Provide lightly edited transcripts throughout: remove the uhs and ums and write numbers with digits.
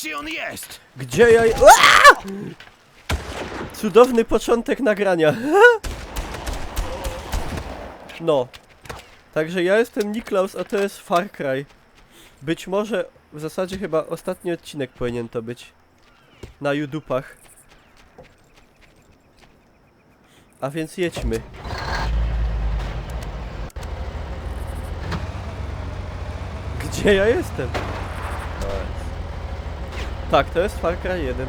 Gdzie on jest? Gdzie ja... Cudowny początek nagrania. No. Także ja jestem Niklaus, a to jest Far Cry. Być może, w zasadzie chyba ostatni odcinek powinien to być. Na YouTubach. A więc jedźmy. Gdzie ja jestem? Tak, to jest Far Cry 1.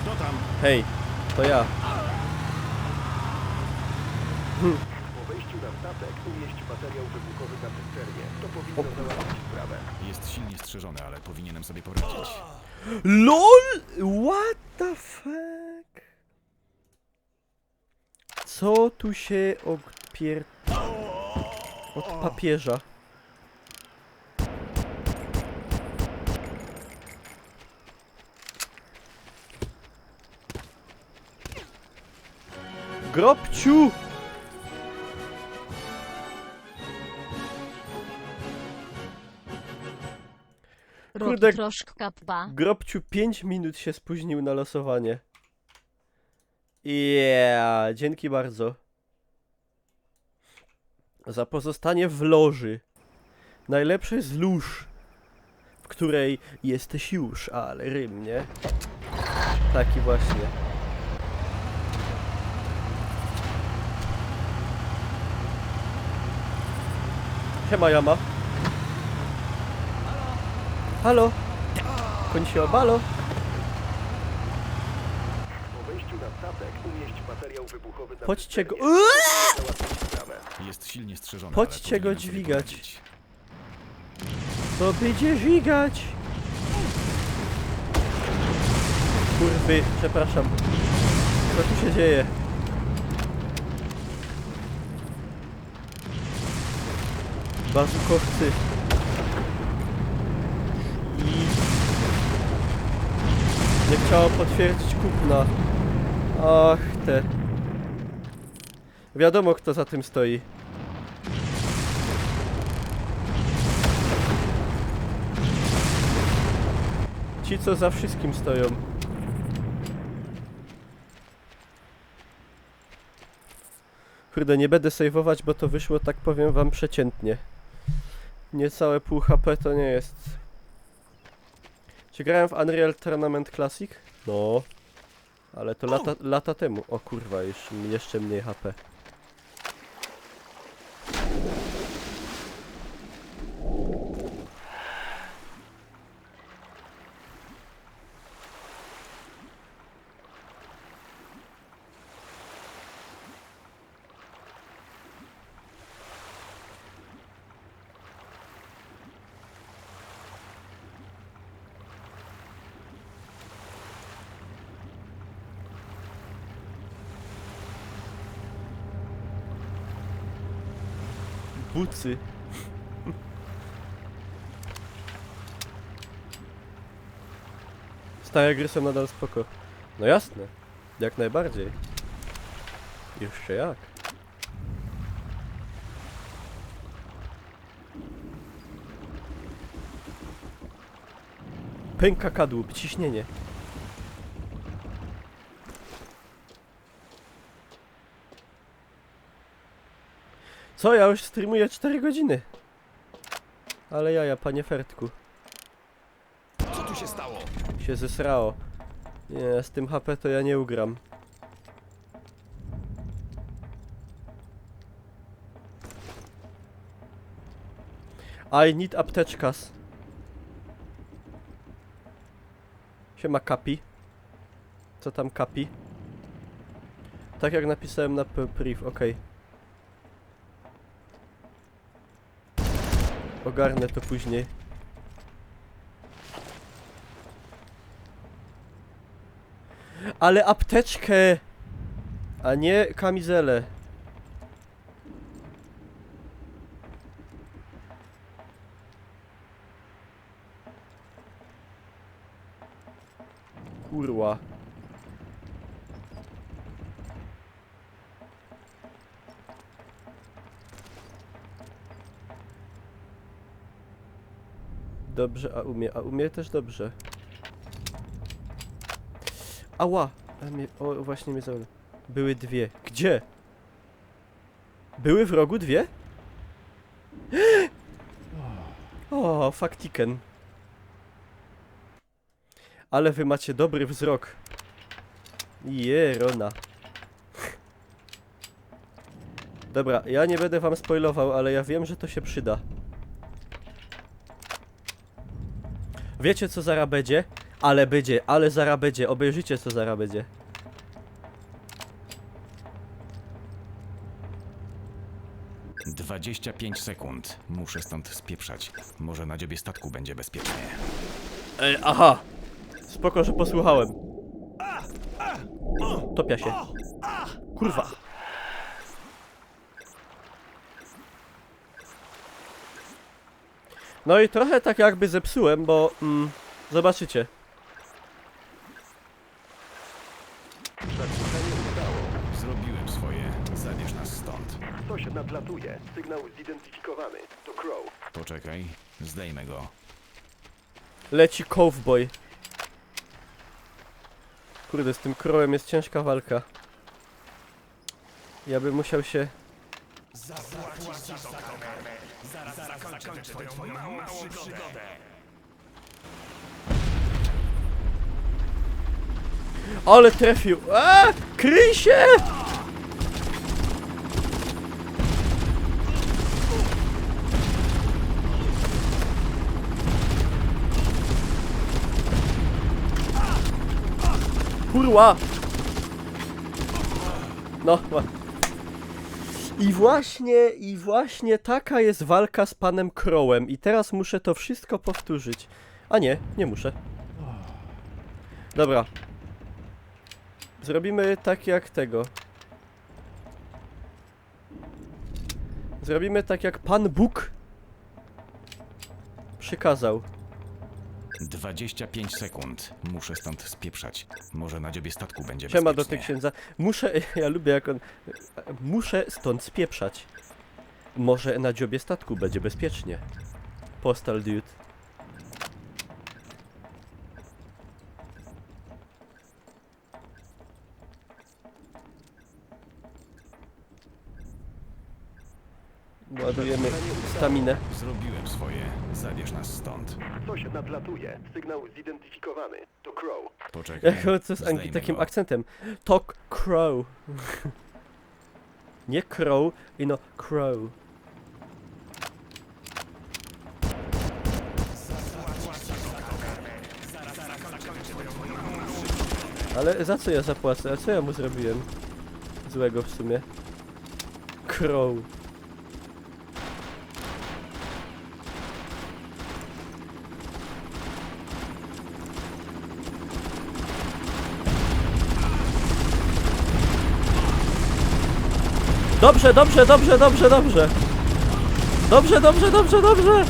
Kto tam? Hej, to ja. Po wejściu na statek umieść materiał wybuchowy na cysternie. To powinno załatwić sprawę. Jest silnie strzeżony, ale powinienem sobie poradzić. LOL! What the fuck? Co tu się od papieża? Grobciu! Kurde, Troszkę pba. Grobciu 5 minut się spóźnił na losowanie. Yeah, dzięki bardzo. Za pozostanie w loży. Najlepsze jest lóż, w której jesteś już, ale rym, nie? Taki właśnie. Siema Jama. Halo? Konnichiwa, balo? Po wejściu na statek umieść materiał wybuchowy na Chodźcie go... cysternie. To powinno załatwić sprawę. Jest silnie strzeżony, Chodźcie ale go powinienem sobie dźwigać. poradzić. To będzie żigać! Kurwy, przepraszam. Co tu się dzieje? Bazukowcy. I... Nie chciało potwierdzić kupna. Ach, te. Wiadomo, kto za tym stoi. Ci, co za wszystkim stoją. Kurde, nie będę sejwować, bo to wyszło, tak powiem wam, przeciętnie. Niecałe pół HP to nie jest. Czy grałem w Unreal Tournament Classic? No. Ale to lata temu. O kurwa, jeszcze mniej HP. Bucy. Stare gry są nadal spoko. No jasne. Jak najbardziej. Jeszcze jak. Pęka kadłub, ciśnienie. Co? Ja już streamuję 4 godziny. Ale jaja, panie Fertku. Co tu się stało? Się zesrało. Nie, z tym HP to ja nie ugram. I need apteczkas. Siema Kapi. Co tam Kapi? Tak jak napisałem na priv, okej. Ogarnę to później. Ale apteczkę! A nie kamizelę. Kurwa. dobrze, a umie też dobrze. Ała! O, właśnie mnie zabrał. Były dwie. Gdzie? Były w rogu dwie? O, faktiken. Ale wy macie dobry wzrok. Jerona. Dobra, ja nie będę wam spoilował, ale ja wiem, że to się przyda. Wiecie co zaraz będzie? Ale zaraz będzie. Obejrzyjcie co zaraz będzie. - 25 sekund. Muszę stąd spieprzać. Może na dziobie statku będzie bezpiecznie. Aha! Spoko, że posłuchałem. Topia się. Kurwa. No i trochę tak jakby zepsułem, bo... zobaczycie. Przekroczenie udało. Zrobiłem swoje. Zabierz nas stąd. Ktoś nadlatuje. Sygnał zidentyfikowany. To Crow. Poczekaj. Zdejmę go. Leci cowboy. Kurde, z tym krowem jest ciężka walka. Ja bym musiał się... Ale trafił! Kryj się! Kurwa! No, I właśnie taka jest walka z panem Crowem. I teraz muszę to wszystko powtórzyć. A nie, nie muszę. Dobra. Zrobimy tak jak tego. Zrobimy tak jak Pan Bóg przykazał. 25 sekund. Muszę stąd spieprzać. Może na dziobie statku będzie Siema do bezpiecznie. tej księdza. Muszę, ja lubię jak on... Muszę stąd spieprzać. Może na dziobie statku będzie bezpiecznie. Postal dude. Ładujemy staminę. Zrobiłem swoje. Zabierz nas stąd. Ktoś nadlatuje. Sygnał zidentyfikowany. To Crow. Poczekaj. Jak to z Zdejmę takim go. akcentem. Talk crow. Nie crow, ino crow. Ale za co ja zapłacę? A co ja mu zrobiłem? Złego w sumie. Crow. Dobrze, dobrze, dobrze, dobrze, dobrze. Dobrze, dobrze, dobrze, dobrze.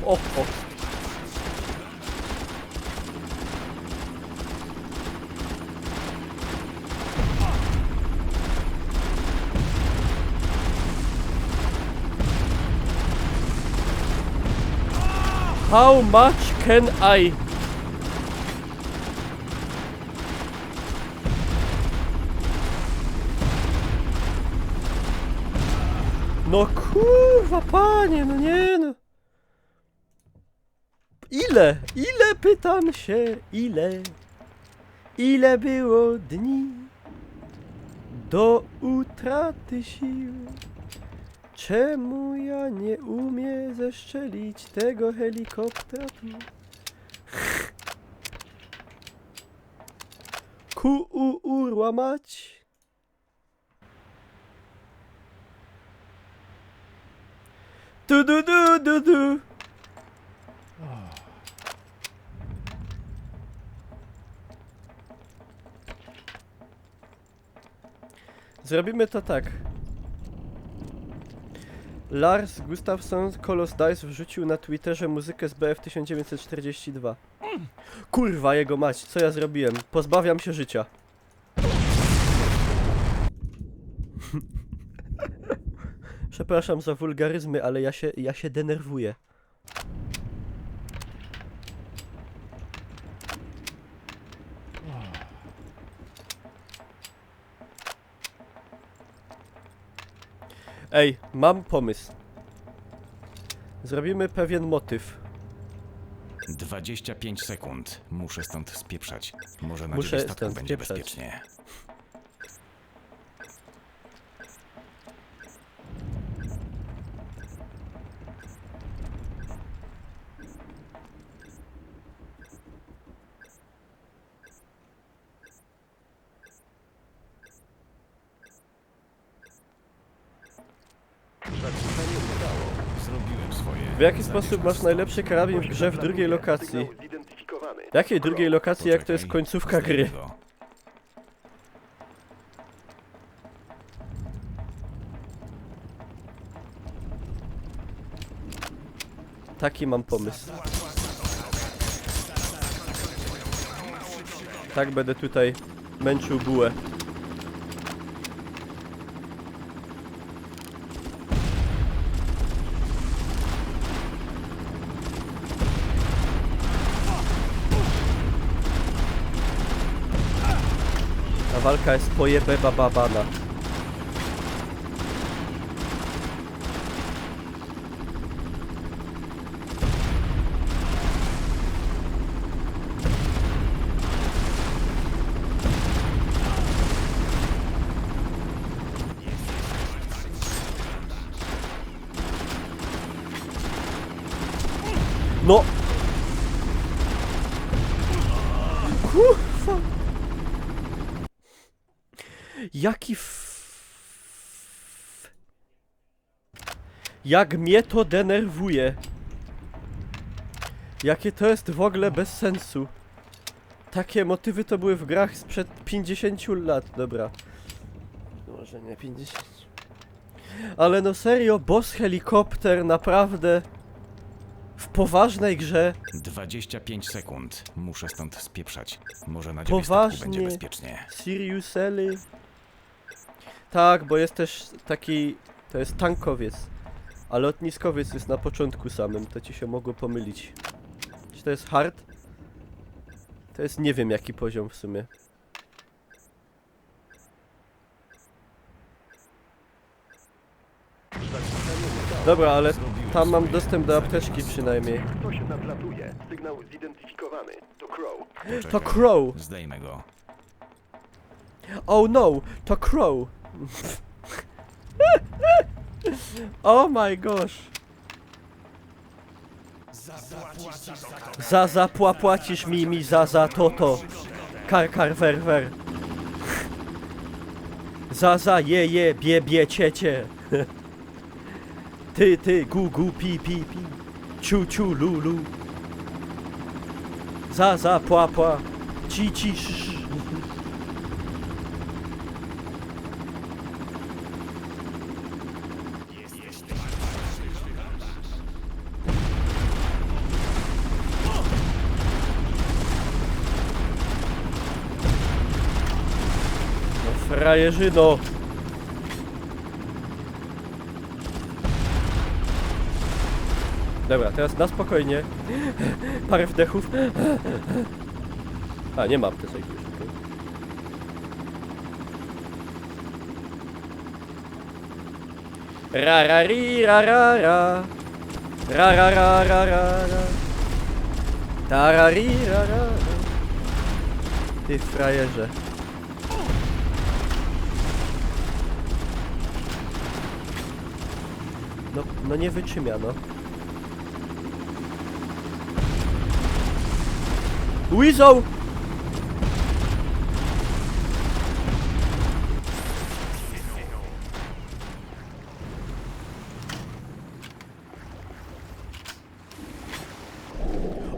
O. How much can I? No kurwa, panie, no nie no. Ile? Ile pytam się? Ile? Ile było dni do utraty sił? Czemu ja nie umiem zestrzelić tego helikoptera tu? Kurwa mać! Du. Zrobimy to tak. Lars Gustafsson Kolos Dice wrzucił na Twitterze muzykę z BF 1942. Kurwa jego mać, co ja zrobiłem? Pozbawiam się życia. Przepraszam za wulgaryzmy, ale ja się denerwuję. Ej, mam pomysł. Zrobimy pewien motyw. 25 sekund. Muszę stąd spieprzać. Może na Muszę dziobie statku stąd będzie spieprzać. bezpiecznie. Zakłócenie udało. Zrobiłem swoje. W jaki sposób masz najlepszy karabin w grze w drugiej lokacji? Sygnał zidentyfikowany. W jakiej drugiej lokacji, jak to jest Poczekaj, końcówka gry? zdejmę go. Taki mam pomysł. Tak będę tutaj męczył bułę. Ta walka jest pojebe babana. No! Kurwa! Jaki Jak mnie to denerwuje. Jakie to jest w ogóle bez sensu. Takie motywy to były w grach sprzed 50 lat, dobra. Może nie 50. Ale no serio, boss helikopter naprawdę w poważnej grze. 25 sekund. Muszę stąd spieprzać. Może na dziobie statku będzie Poważnie? bezpiecznie. Seriously? Tak, bo jest też taki... To jest tankowiec. A lotniskowiec jest na początku samym, to ci się mogło pomylić. Czy to jest hard? To jest nie wiem jaki poziom w sumie. Dobra, ale tam mam dostęp do apteczki przynajmniej. Ktoś nadlatuje. Sygnał zidentyfikowany. To Crow. To Poczekaj, Crow! zdejmę go. Oh no! To Crow! Oh my gosh! Płacisz mi za to. Kar wer. Je bie ciecie. Ty gu pi. Ciu lu. Pła. Ci sz. No frajerzyno. Dobra, teraz na spokojnie. Parę wdechów. A, nie mam apteczek już, okej. Ra. Ra. Tarari, ra. Ty frajerze. No nie wytrzymia, no. Weasel!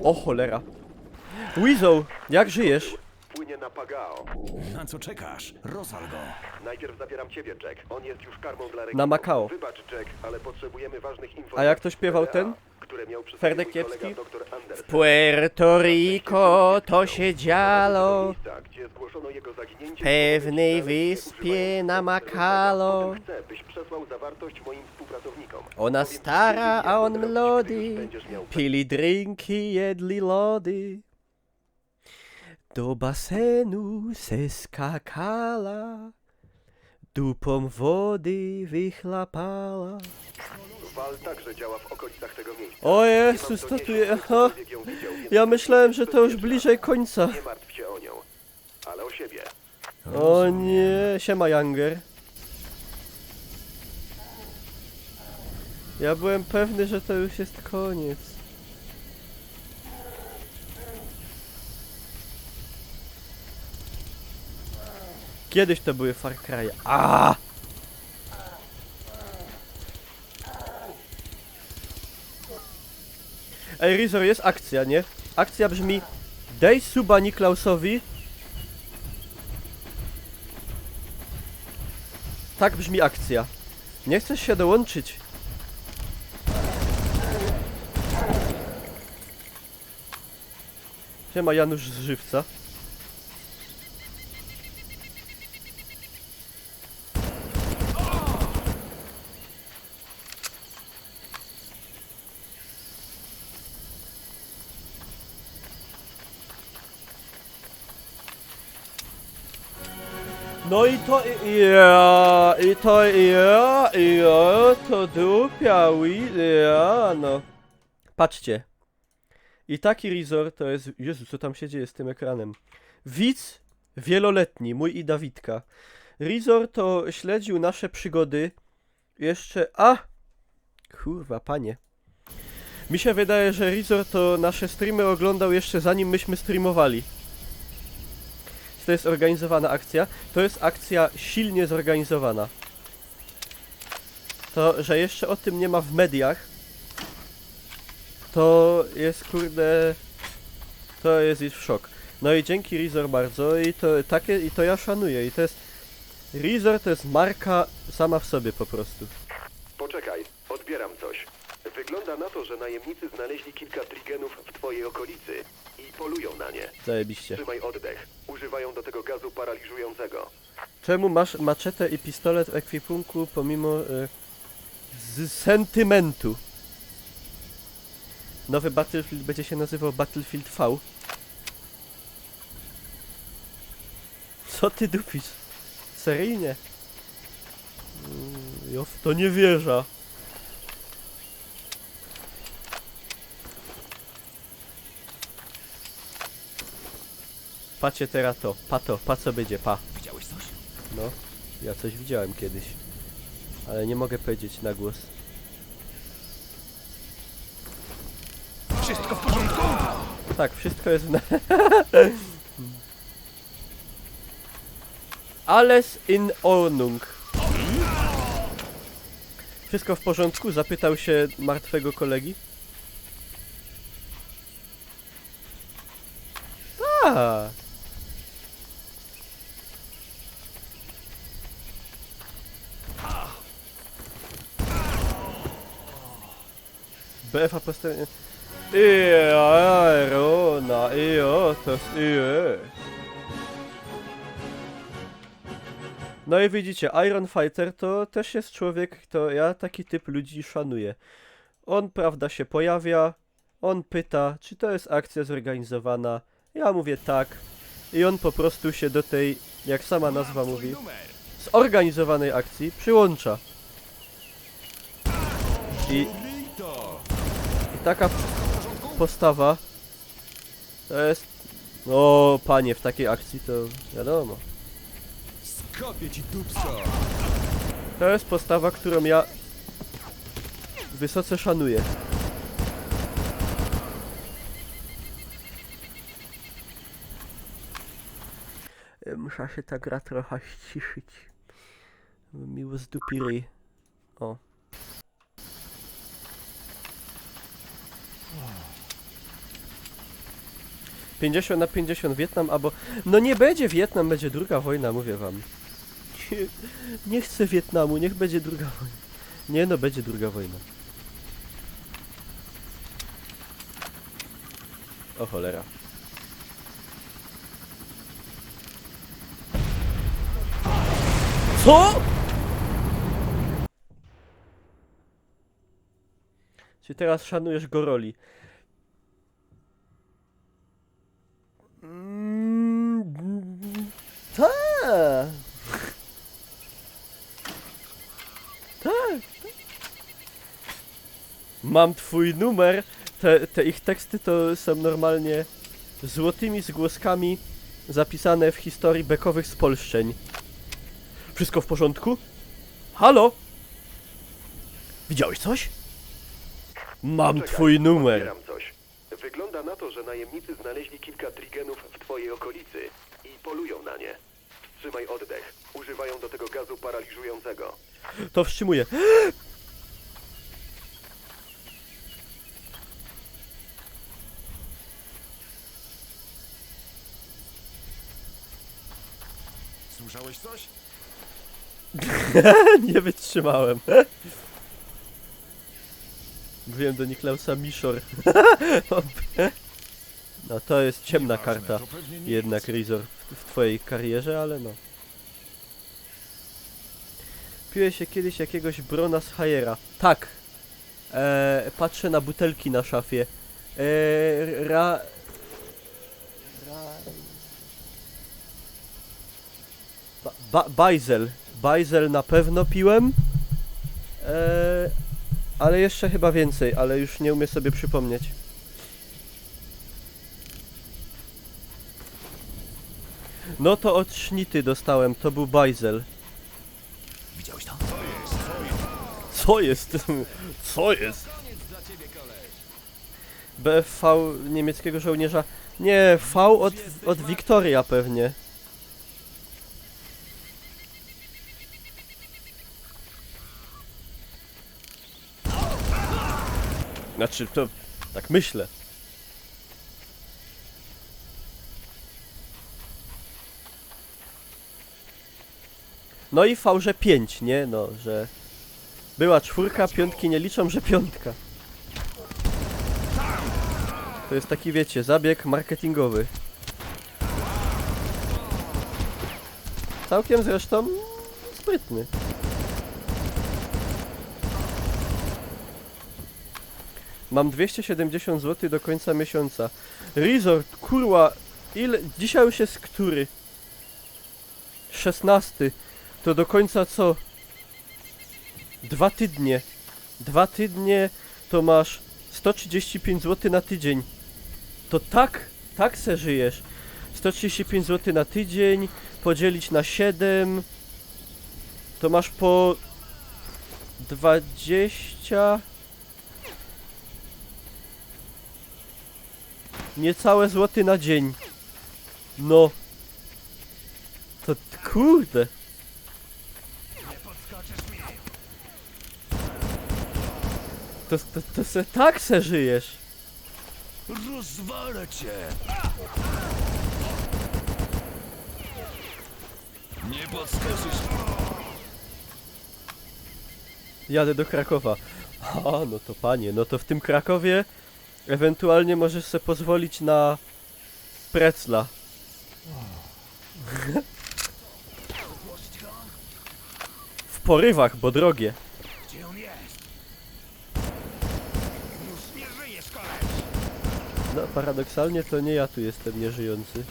O cholera. Weasel, jak żyjesz? wpłynie na Pagao. Na co czekasz? Rozwal go. Najpierw zabieram ciebie, Jack. On jest już karmą dla Na rekinów. Macao. Wybacz, Jack, ale potrzebujemy ważnych informacji. A jak ktoś śpiewał PDA, ten? które miał przy sobie Ferdek mój kolega Kiepski? dr. Anderson. Puerto Rico to się działo. Miejsca, gdzie zgłoszono jego zaginięcie, Pewnej znaleźć wyspie używając na tego Macalo. Potem chcę, byś przesłał zawartość moim współpracownikom. Ona Powiem ci, stara, kiedy a on zrobić, młody. gdy już będziesz miał Pili drinki, jedli lody. Do basenu se skakala. Dupą wody wychlapala. Wal także działa w okolicach tego miejsca. O Nie mam Jezus, to doniesień, tu je... że Aha. ktokolwiek ją widział, więc Ja myślałem, że to już bezpieczna. bliżej końca. Nie martw się o nią, ale o siebie. O nie, siema Younger. Ja byłem pewny, że to już jest koniec. Kiedyś to były Far Cry. A! Ej, Rizor, jest akcja, nie? Akcja brzmi: daj suba Niklausowi. Tak brzmi akcja. Nie chcesz się dołączyć? Siema Janusz z Żywca. No i to ja, i to ja, to dupia, ja, no. Patrzcie. I taki Rizor to jest, Jezu, co tam się dzieje z tym ekranem. Widz wieloletni, mój i Dawidka. Rizor to śledził nasze przygody jeszcze, kurwa, panie. Mi się wydaje, że Rizor to nasze streamy oglądał jeszcze zanim myśmy streamowali. To jest organizowana akcja. To jest akcja silnie zorganizowana. To, że jeszcze o tym nie ma w mediach, to jest, kurde, to jest już szok. No i dzięki Rizor bardzo i to ja szanuję i to jest, Rizor to jest marka sama w sobie po prostu. Poczekaj, odbieram coś. Wygląda na to, że najemnicy znaleźli kilka trigenów w twojej okolicy i polują na nie. Zajebiście. Trzymaj oddech. Używają do tego gazu paraliżującego. Czemu masz maczetę i pistolet w ekwipunku pomimo z sentymentu? Nowy Battlefield będzie się nazywał Battlefield V. Co ty dupisz? Seryjnie? Ja w to nie wierzę. Patrzcie teraz to, pa co będzie, pa. Widziałeś coś? No, ja coś widziałem kiedyś. Ale nie mogę powiedzieć na głos. Wszystko w porządku? Tak, wszystko jest w Alles in Ordnung. Wszystko w porządku? Zapytał się martwego kolegi. Tak. BFA postawienie. Rona, otos, No i widzicie, Iron Fighter to też jest człowiek, to ja taki typ ludzi szanuję. On, prawda, się pojawia, on pyta, czy to jest akcja zorganizowana. Ja mówię tak. I on po prostu się do tej, jak sama nazwa mówi, zorganizowanej akcji przyłącza. I taka postawa to jest, no panie, w takiej akcji to wiadomo. Skopię ci dupsko! To jest postawa, którą ja wysoce szanuję. Muszę się ta gra trochę ściszyć. Miło z dupi ryj. O. 50/50 Wietnam albo... No nie będzie Wietnam, będzie druga wojna, mówię wam. Nie chcę Wietnamu, niech będzie druga wojna. Nie no, będzie druga wojna. O cholera. Co?! Czy teraz szanujesz Goroli? Tak. Tak. Mam twój numer. Te ich teksty to są normalnie złotymi zgłoskami zapisane w historii bekowych spolszczeń. Wszystko w porządku? Halo? Widziałeś coś? Mam Poczekaj, twój numer. Odbieram coś. Wygląda na to, że najemnicy znaleźli kilka trigenów w twojej okolicy i polują na nie. Wstrzymaj oddech. Używają do tego gazu paraliżującego. To wstrzymuję. Słyszałeś coś? Nie wytrzymałem. Mówiłem do Niklausa Mishor. No to jest ciemna karta. Jednak Rizor w twojej karierze, ale no. Piłeś się kiedyś jakiegoś Brona z Hayera. Tak. Patrzę na butelki na szafie. Bajzel. Bajzel na pewno piłem. Ale jeszcze chyba więcej, ale już nie umiem sobie przypomnieć. No to od Sznity dostałem, to był Bajzel. Widziałeś to? Co jest? Co jest? BFV niemieckiego żołnierza. Nie, V od Wiktoria pewnie. Znaczy, to tak myślę. No i V, że 5, nie? No, że... Była czwórka, piątki nie liczą, że piątka. To jest taki, wiecie, zabieg marketingowy. Całkiem zresztą sprytny. Mam 270 zł do końca miesiąca. Resort, kurwa, ile... Dzisiaj już jest który? 16. To do końca co? 2 tygodnie. 2 tygodnie to masz 135 zł na tydzień. To tak se żyjesz. 135 zł na tydzień, podzielić na 7. To masz po 20... Niecałe złoty na dzień. No. To kurde. To se tak se żyjesz. Rozwalę cię! Nie podskoczysz! Jadę do Krakowa. A, no to panie, no to w tym Krakowie ewentualnie możesz sobie pozwolić na precla. W porywach, bo drogie. Gdzie on jest? Już nie żyjesz, koleś! No, paradoksalnie to nie ja tu jestem nieżyjący.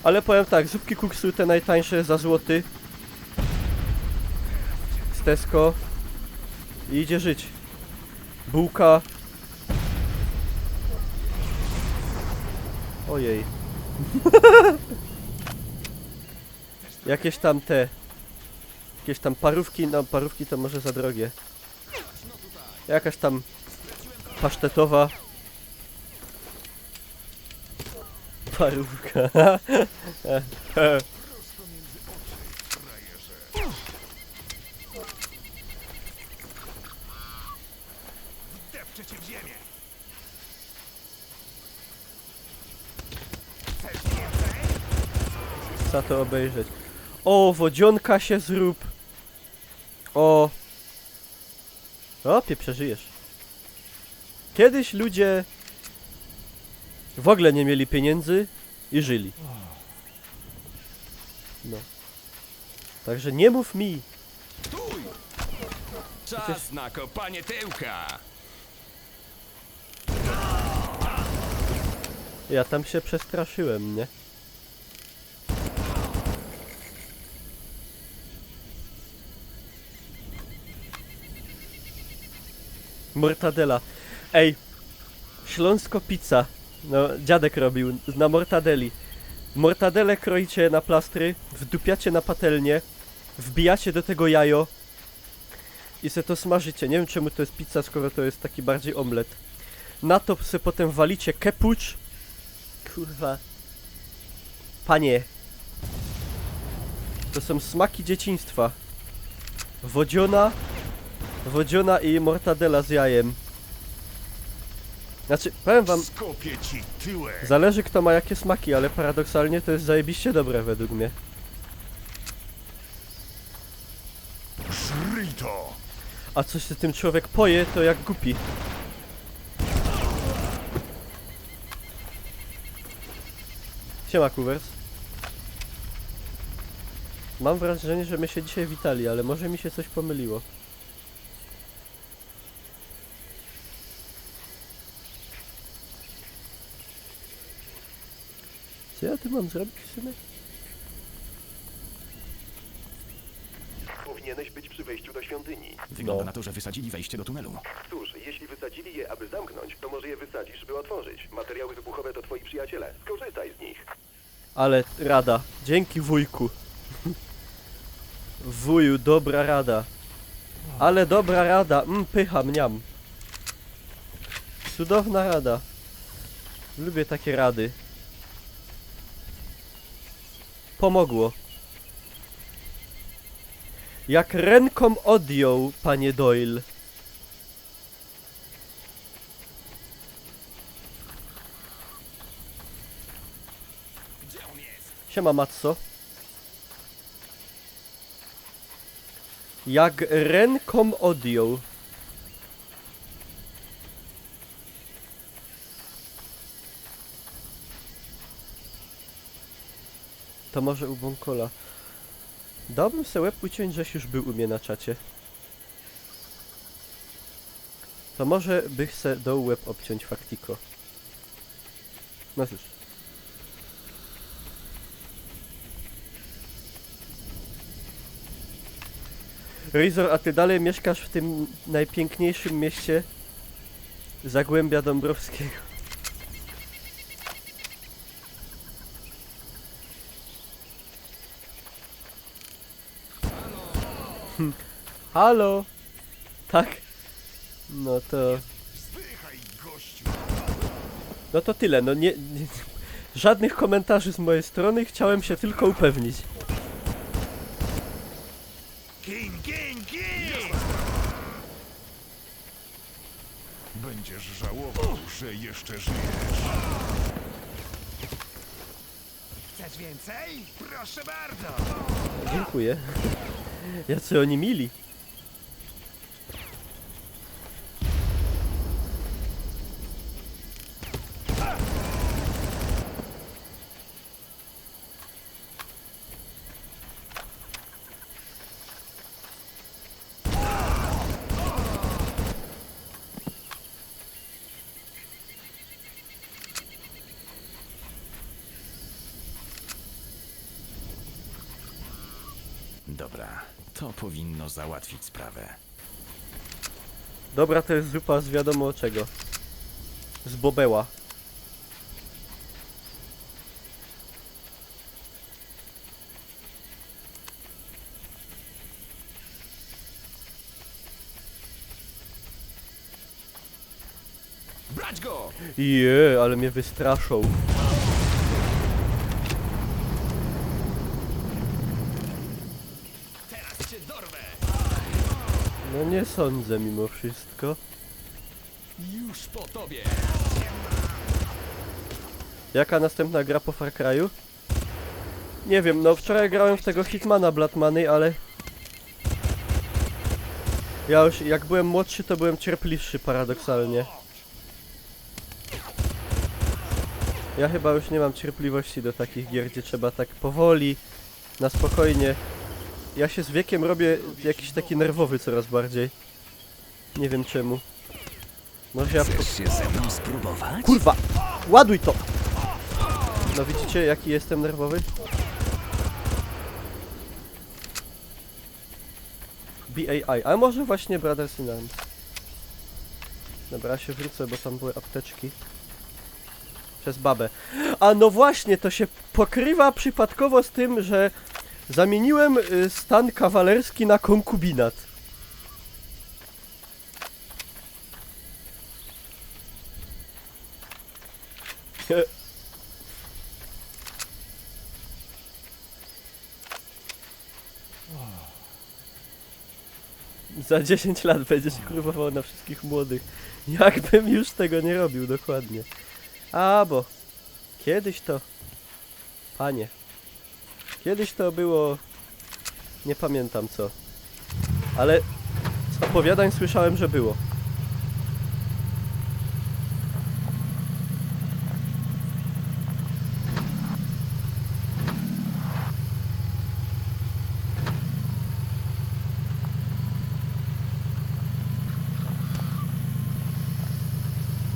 Ale powiem tak, zupki kuksu te najtańsze za złoty. Z Tesco. I idzie żyć. Bułka. Ojej. Jakieś tam te... Jakieś tam parówki, no parówki to może za drogie. Jakaś tam pasztetowa. Parówka. Netflixa to obejrzeć. O, wodzionka się zrób. O. Przeżyjesz. Kiedyś ludzie w ogóle nie mieli pieniędzy i żyli. No. Także nie mów mi. Stój! Czas na kopanie tyłka! Ja tam się przestraszyłem, nie? Mortadela. Ej, Śląsko pizza. No, dziadek robił na mortadeli. Mortadele kroicie na plastry, wdupiacie na patelnię, wbijacie do tego jajo i se to smażycie. Nie wiem czemu to jest pizza, skoro to jest taki bardziej omlet. Na to se potem walicie kepucz. Kurwa. Panie. To są smaki dzieciństwa. Wodziona i mortadela z jajem. Znaczy, powiem wam, Skopię ci tyłek. zależy kto ma jakie smaki, ale paradoksalnie to jest zajebiście dobre według mnie. Żryj to. A coś się tym człowiek poje, to jak głupi. Siema, Kuwers. Mam wrażenie, że my się dzisiaj witali, ale może mi się coś pomyliło. Co ja tu mam zrobić w sumie? Powinieneś być przy wejściu do świątyni. Wygląda No. na to, że wysadzili wejście do tunelu. Cóż, jeśli wysadzili je, aby zamknąć, to może je wysadzisz, by otworzyć. Materiały wybuchowe to twoi przyjaciele. Skorzystaj z nich. Ale rada. Dzięki wujku. Wuju, dobra rada. Ale dobra rada. Pycha, mniam. Cudowna rada. Lubię takie rady. Pomogło. Jak ręką odjął, panie Doyle. Gdzie on jest? Siema, Matso. Jak ręką odjął. To może u Bonkola. Dałbym se łeb uciąć, żeś już był u mnie na czacie. To może bych se dał łeb obciąć faktiko. No cóż. Rizor, a ty dalej mieszkasz w tym najpiękniejszym mieście Zagłębia Dąbrowskiego. Halo? Tak? No to... Zdychaj, gościu. No to tyle, no nie... Żadnych komentarzy z mojej strony, chciałem się tylko upewnić. Gin, gin, gin! Będziesz żałował, że jeszcze żyjesz. Chcesz więcej? Proszę bardzo! Dziękuję. Jacy oni mili. Dobra, to powinno załatwić sprawę. Dobra, to jest zupa z wiadomo czego. Z bobeła. Brać go! Ale mnie wystraszą. Teraz cię dorwę! No nie sądzę mimo wszystko. Już po tobie! Jaka następna gra po Far Cry'u? Nie wiem, no wczoraj grałem w tego Hitmana Blood Money, ale... Ja już, jak byłem młodszy, to byłem cierpliwszy paradoksalnie. Ja chyba już nie mam cierpliwości do takich gier, gdzie trzeba tak powoli, na spokojnie. Ja się z wiekiem robię jakiś taki nerwowy coraz bardziej. Nie wiem czemu. Może ja... Chcesz się ze mną spróbować? Kurwa! Ładuj to! No widzicie, jaki jestem nerwowy? BAI, a może właśnie Brothers in Arms. Dobra, ja się wrócę, bo tam były apteczki. Przez babę. A no właśnie, to się pokrywa przypadkowo z tym, że zamieniłem stan kawalerski na konkubinat. Za 10 lat będziesz kurwował na wszystkich młodych. Jakbym już tego nie robił, dokładnie. A bo kiedyś to... Panie. Kiedyś to było... Nie pamiętam co. Ale z opowiadań słyszałem, że było.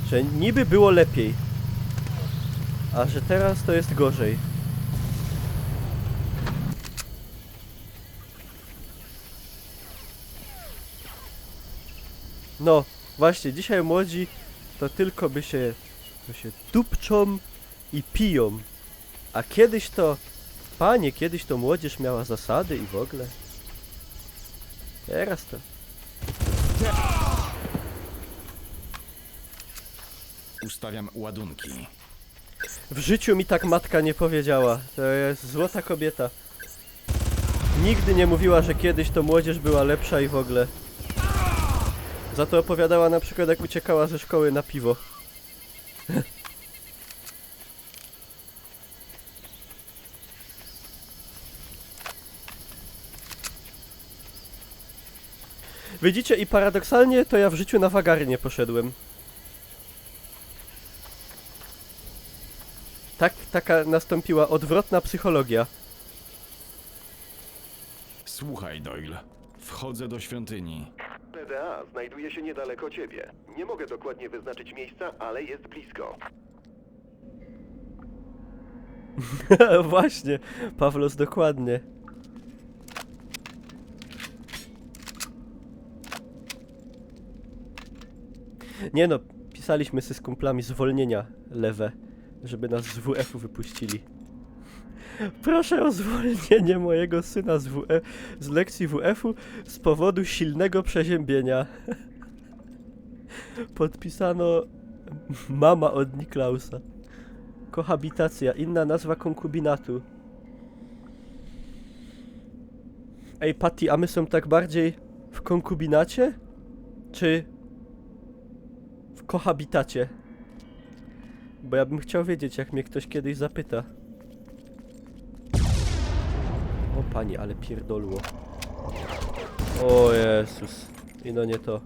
Że niby było lepiej, a że teraz to jest gorzej. No, właśnie, dzisiaj młodzi to tylko by się dupczą i piją. A kiedyś to, panie, kiedyś to młodzież miała zasady i w ogóle. Teraz to... Ustawiam ładunki. W życiu mi tak matka nie powiedziała. To jest złota kobieta. Nigdy nie mówiła, że kiedyś to młodzież była lepsza i w ogóle. Za to opowiadała na przykład, jak uciekała ze szkoły na piwo. Widzicie, i paradoksalnie to ja w życiu na wagary nie poszedłem. Taka nastąpiła odwrotna psychologia. Słuchaj, Doyle. Wchodzę do świątyni. PDA znajduje się niedaleko ciebie. Nie mogę dokładnie wyznaczyć miejsca, ale jest blisko. Właśnie, Pawlos, dokładnie. Nie no, pisaliśmy z kumplami zwolnienia lewe, żeby nas z WF-u wypuścili. Proszę o zwolnienie mojego syna z lekcji WF-u z powodu silnego przeziębienia. Podpisano mama od Niklausa. Kohabitacja, inna nazwa konkubinatu. Ej, Patty, a my są tak bardziej w konkubinacie? Czy w kohabitacie? Bo ja bym chciał wiedzieć, jak mnie ktoś kiedyś zapyta. O pani, ale pierdolło. O Jezus. I no nie to.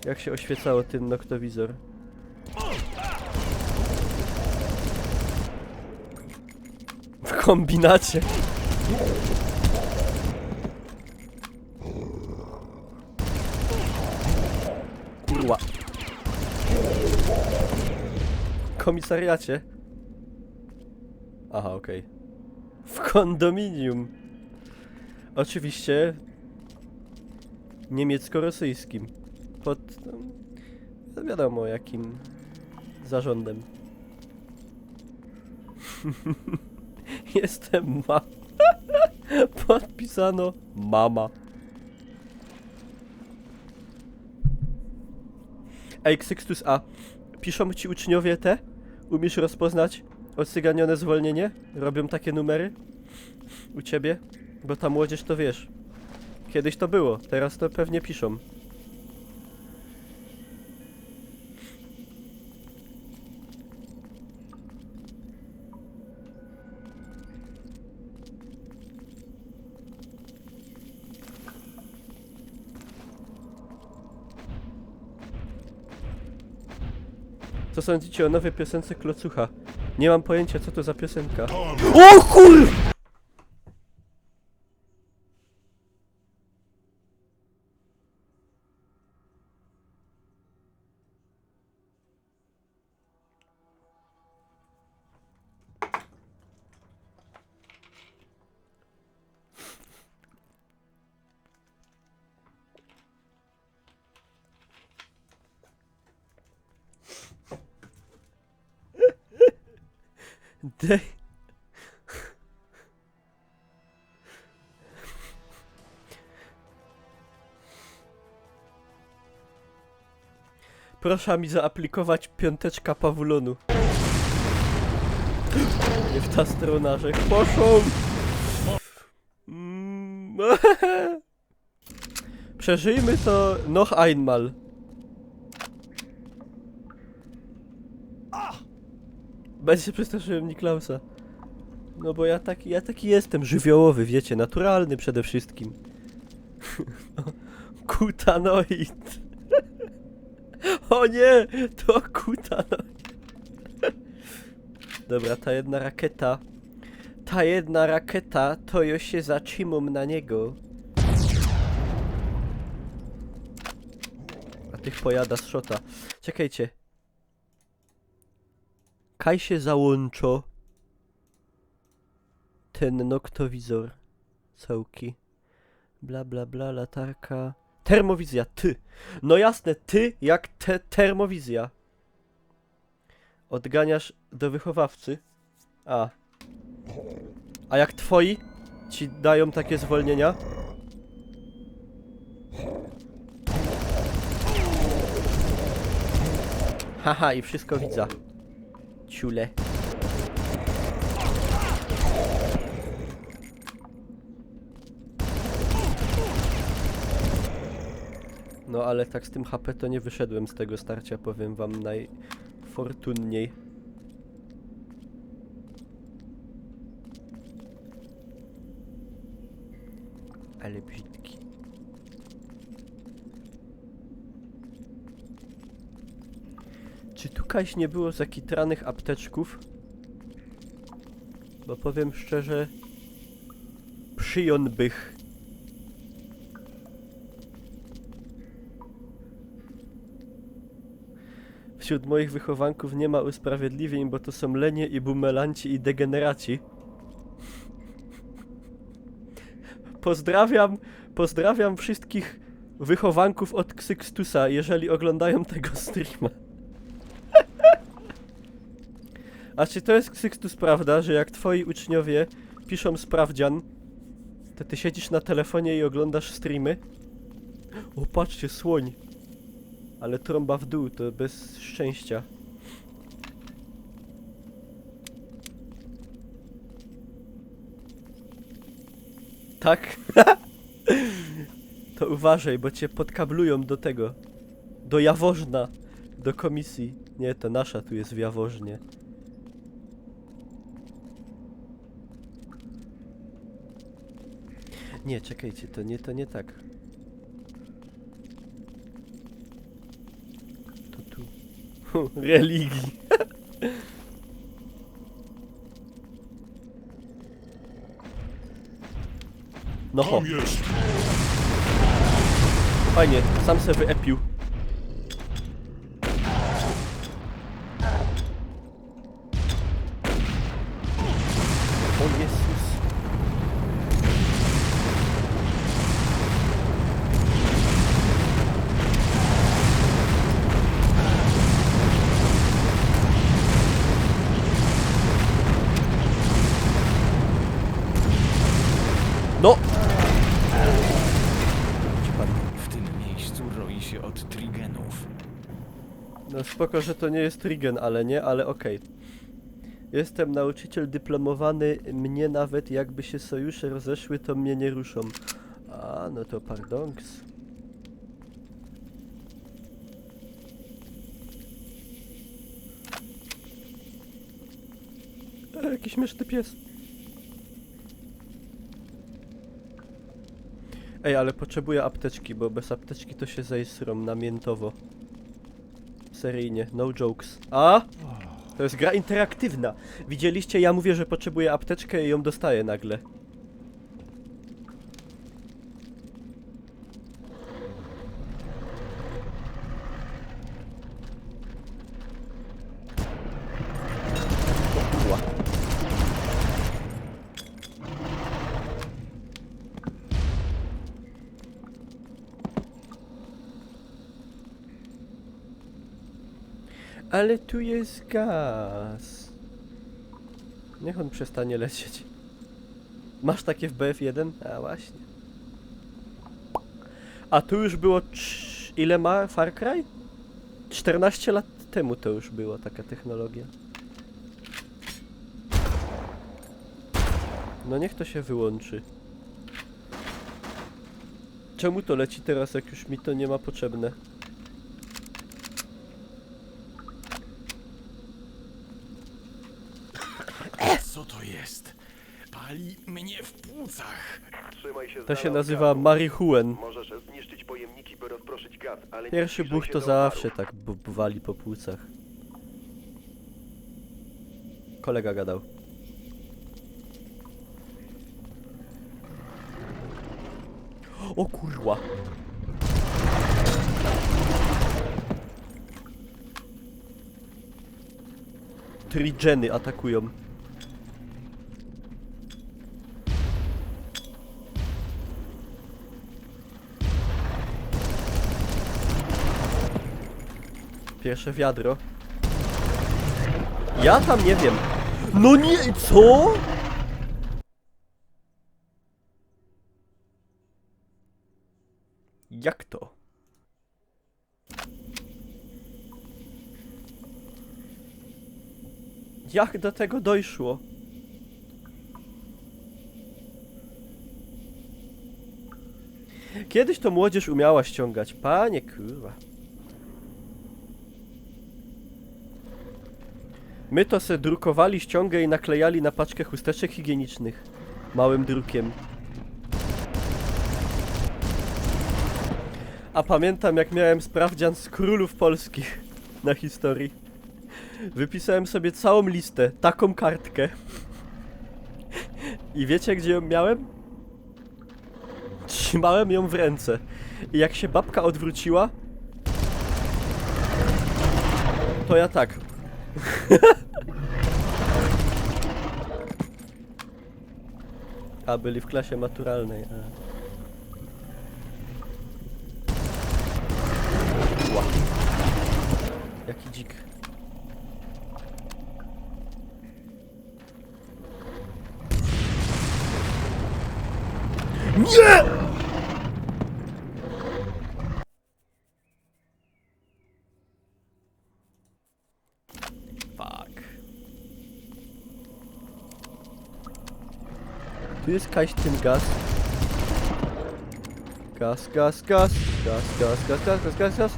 Jak się oświecało ten noktowizor? W kombinacie. Kurwa. W komisariacie. Aha, okej. W kondominium. Oczywiście niemiecko-rosyjskim. Pod... no wiadomo jakim zarządem. Jestem Podpisano mama. Ej, Xixtus A. Piszą ci uczniowie te? Umiesz rozpoznać odcyganione zwolnienie? Robią takie numery? U ciebie? Bo ta młodzież to wiesz. Kiedyś to było, teraz to pewnie piszą. Co sądzicie o nowej piosence Klocucha? Nie mam pojęcia, co to za piosenka. O kur... Dej... Proszę mi zaaplikować piąteczka pawulonu. Nie w ta strona, że poszło. Przeżyjmy to noch einmal. Będzie się przestraszyłem Niklausa. No bo ja taki jestem, żywiołowy, wiecie, naturalny przede wszystkim. Kutanoid. O nie, to kutanoid. Dobra, ta jedna rakieta, to już się zatrzymam na niego. A tych pojada z szota. Czekajcie. Kaj się załączo ten noktowizor całki. Bla bla bla, latarka. Termowizja, ty. No jasne, ty jak termowizja. Odganiasz do wychowawcy. A jak twoi ci dają takie zwolnienia? Haha, i wszystko widzę. Ciule. No ale tak z tym HP to nie wyszedłem z tego starcia, powiem wam najfortunniej. Ale brzydki. Czy tukajś nie było zakitranych apteczków? Bo powiem szczerze, przyjąłbych. Wśród moich wychowanków nie ma usprawiedliwień, bo to są lenie i bumelanci i degeneraci. Pozdrawiam wszystkich wychowanków od Xyxtusa, jeżeli oglądają tego streama. A czy to jest Xyxtus prawda, że jak twoi uczniowie piszą sprawdzian, to ty siedzisz na telefonie i oglądasz streamy? O, patrzcie, słoń. Ale trąba w dół, to bez szczęścia. Tak? To uważaj, bo cię podkablują do tego. Do Jaworzna. Do komisji. Nie, to nasza tu jest w Jaworznie. Nie, czekajcie, to nie tak. To tu. Religii. No ho. Tam jest! Fajnie, sam se wyepił. O Jezus. No! W tym miejscu roi się od trigenów. No spoko, że to nie jest Trigen, ale okej. Jestem nauczyciel dyplomowany, mnie nawet jakby się sojusze rozeszły, to mnie nie ruszą. A, no to pardonks. Jakiś śmieszny pies. Ej, ale potrzebuję apteczki, bo bez apteczki to się zejsrom namiętowo. Seryjnie, no jokes. A? To jest gra interaktywna. Widzieliście? Ja mówię, że potrzebuję apteczkę i ją dostaję nagle. O kurwa. Ale tu jest gaz. Niech on przestanie lecieć. Masz takie w BF1? A właśnie. A tu już było... Ile ma Far Cry? 14 lat temu to już była taka technologia. No niech to się wyłączy. Czemu to leci teraz, jak już mi to nie ma potrzebne? Co to jest? Pali mnie w płucach. Trzymaj się z To się dala od nazywa gazu. marihuan. Możesz zniszczyć pojemniki, by rozproszyć gaz, ale nie Pierwszy zbliżaj buch się to do zawsze oparów. tak wali po płucach. Kolega gadał. O kurwa. Trigeny atakują. Pierwsze wiadro. Ja tam nie wiem. No nie, co? Jak to? Jak do tego dojszło? Kiedyś to młodzież umiała ściągać, panie kurwa. My to se drukowali ściągę i naklejali na paczkę chusteczek higienicznych. Małym drukiem. A pamiętam, jak miałem sprawdzian z królów polskich na historii. Wypisałem sobie całą listę, taką kartkę. I wiecie, gdzie ją miałem? Trzymałem ją w ręce. I jak się babka odwróciła, to ja tak. A, byli w klasie maturalnej. Ła. Jaki dzik. Nie! Fuck. Tu jest ten gaz. Gaz, gaz, gaz. Gaz, gaz, gaz, gaz, gaz, gaz, gaz.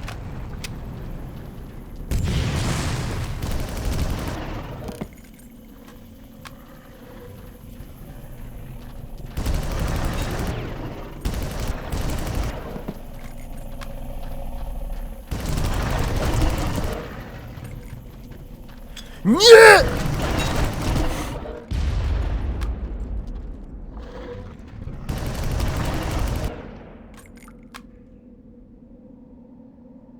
Nie!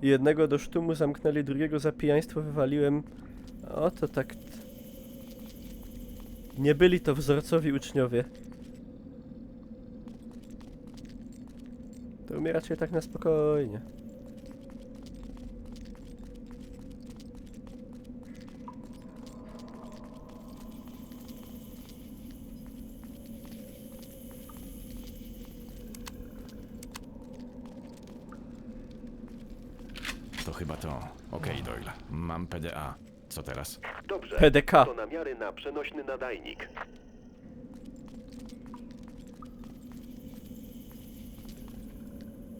Jednego do sztumu zamknęli, drugiego za pijaństwo wywaliłem. O, to tak... Nie byli to wzorcowi uczniowie. To mnie raczej tak na spokojnie. To chyba to. Okej, Doyle. Mam PDA. Co teraz? Dobrze, PDK. to namiary na przenośny nadajnik.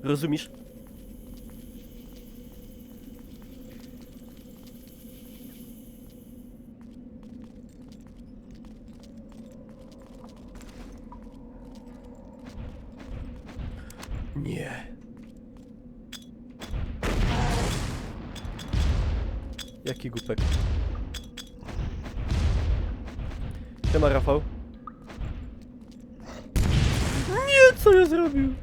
Rozumiesz? Nie. Jaki głupek? Siema, Rafał. Nie, co ja zrobił?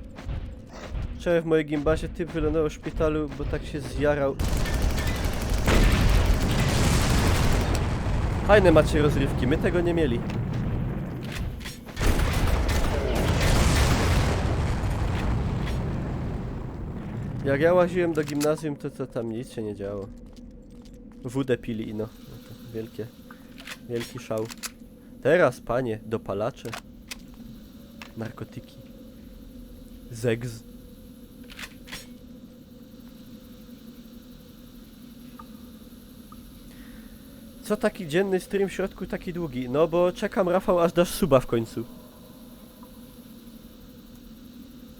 Wczoraj w mojej gimbasie typ wylądował w szpitalu, bo tak się zjarał. Fajne macie rozrywki, my tego nie mieli. Jak ja łaziłem do gimnazjum, to tam nic się nie działo. Wódę pili ino. No to wielki szał. Teraz, panie, dopalacze. Narkotyki. Zegz. Co taki dzienny stream w środku taki długi? No bo czekam, Rafał, aż dasz suba w końcu.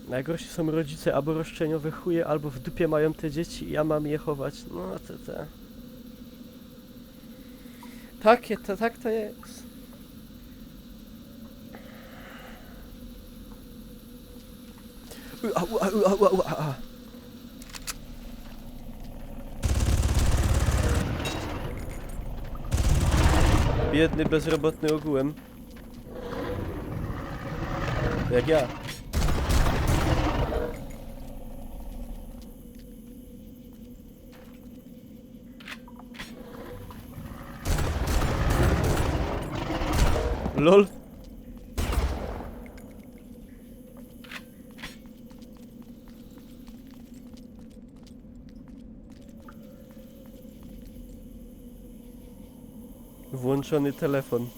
Najgorsi są rodzice, albo roszczeniowe chuje, albo w dupie mają te dzieci i ja mam je chować. No to. Tak to jest. Au. Biedny, bezrobotny ogółem. Jak ja. LOL. Włączony telefon.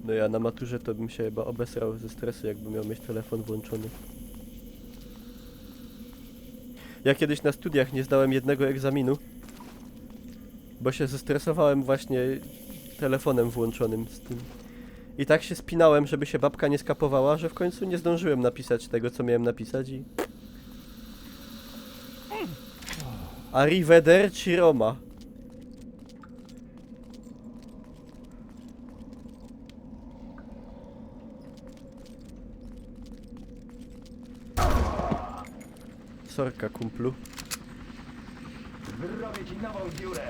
No ja na maturze to bym się chyba obesrał ze stresu, jakbym miał mieć telefon włączony. Ja kiedyś na studiach nie zdałem jednego egzaminu, bo się zestresowałem właśnie telefonem włączonym z tym. I tak się spinałem, żeby się babka nie skapowała, że w końcu nie zdążyłem napisać tego, co miałem napisać i... Arrivederci Roma. Sorka, kumplu. Zrobię ci nową dziurę.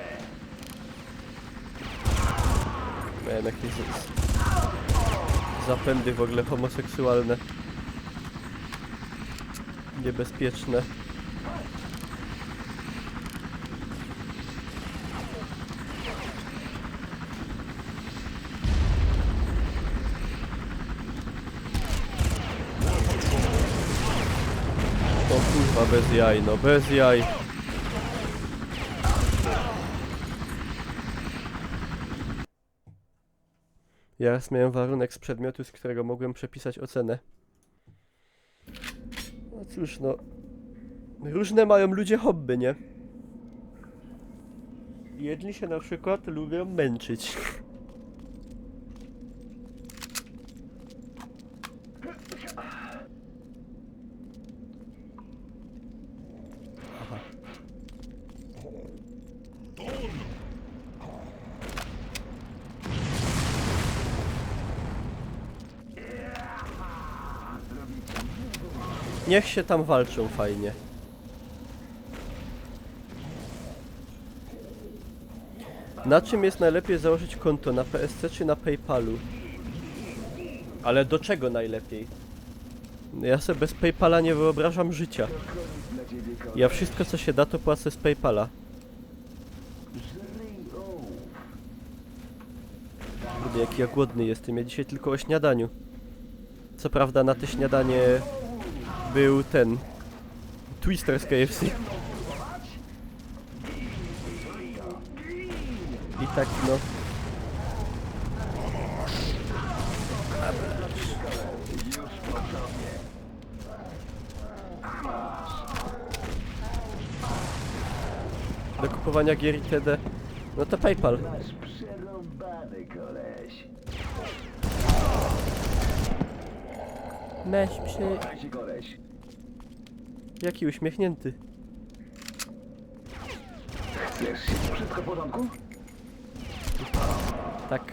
Miałem jakieś zapędy w ogóle homoseksualne. Niebezpieczne. O kurwa, bez jaj, no bez jaj. Ja raz miałem warunek z przedmiotu, z którego mogłem przepisać ocenę. No cóż, no... Różne mają ludzie hobby, nie? Jedni się na przykład lubią męczyć. Aha. Niech się tam walczą fajnie. Na czym jest najlepiej założyć konto? Na PSC czy na PayPalu? Ale do czego najlepiej? Ja sobie bez PayPala nie wyobrażam życia. Ja wszystko co się da to płacę z PayPala. Kurde, jaki ja głodny jestem. Ja dzisiaj tylko o śniadaniu. Co prawda na te śniadanie był ten Twister z KFC. I tak no. Do kupowania gier itd. No to PayPal. Masz przy... Jaki uśmiechnięty. Wszystko w porządku? Tak.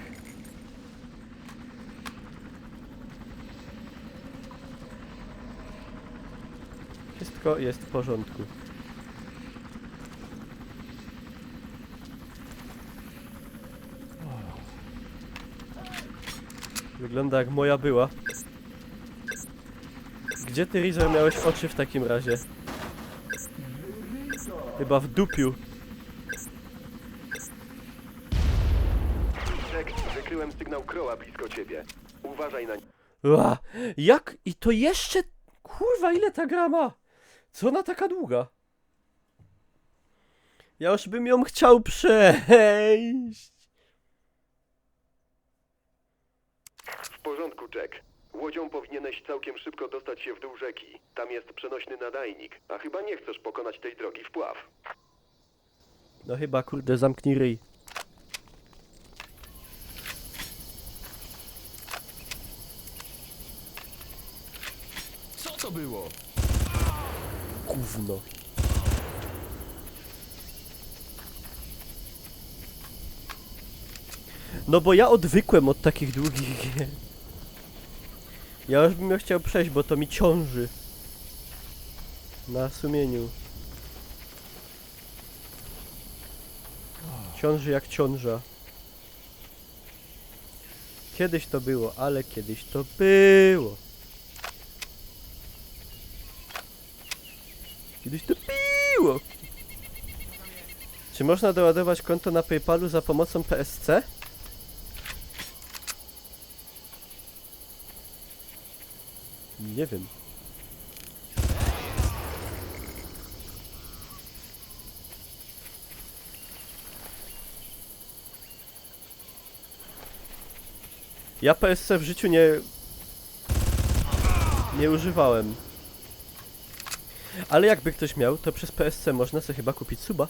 Wszystko jest w porządku. Wygląda jak moja była. Gdzie ty, Rizor, miałeś oczy w takim razie? Chyba w dupiu. Jack, wykryłem sygnał Crowa blisko ciebie. Uważaj na nie. Ua, jak? I to jeszcze... Kurwa, ile ta gra ma? Co ona taka długa? Ja już bym ją chciał przejść. W porządku, Jack. Łodzią powinieneś całkiem szybko dostać się w dół rzeki. Tam jest przenośny nadajnik, a chyba nie chcesz pokonać tej drogi wpław. No chyba, kurde, zamknij ryj. Co to było? Gówno. No bo ja odwykłem od takich długich gier. Ja już bym ją chciał przejść, bo to mi ciąży. Na sumieniu. Ciąży jak ciąża. Kiedyś to było, ale kiedyś to było. Kiedyś to było. Czy można doładować konto na PayPalu za pomocą PSC? Nie wiem. Ja PSC w życiu nie używałem. Ale jakby ktoś miał, to przez PSC można sobie chyba kupić suba.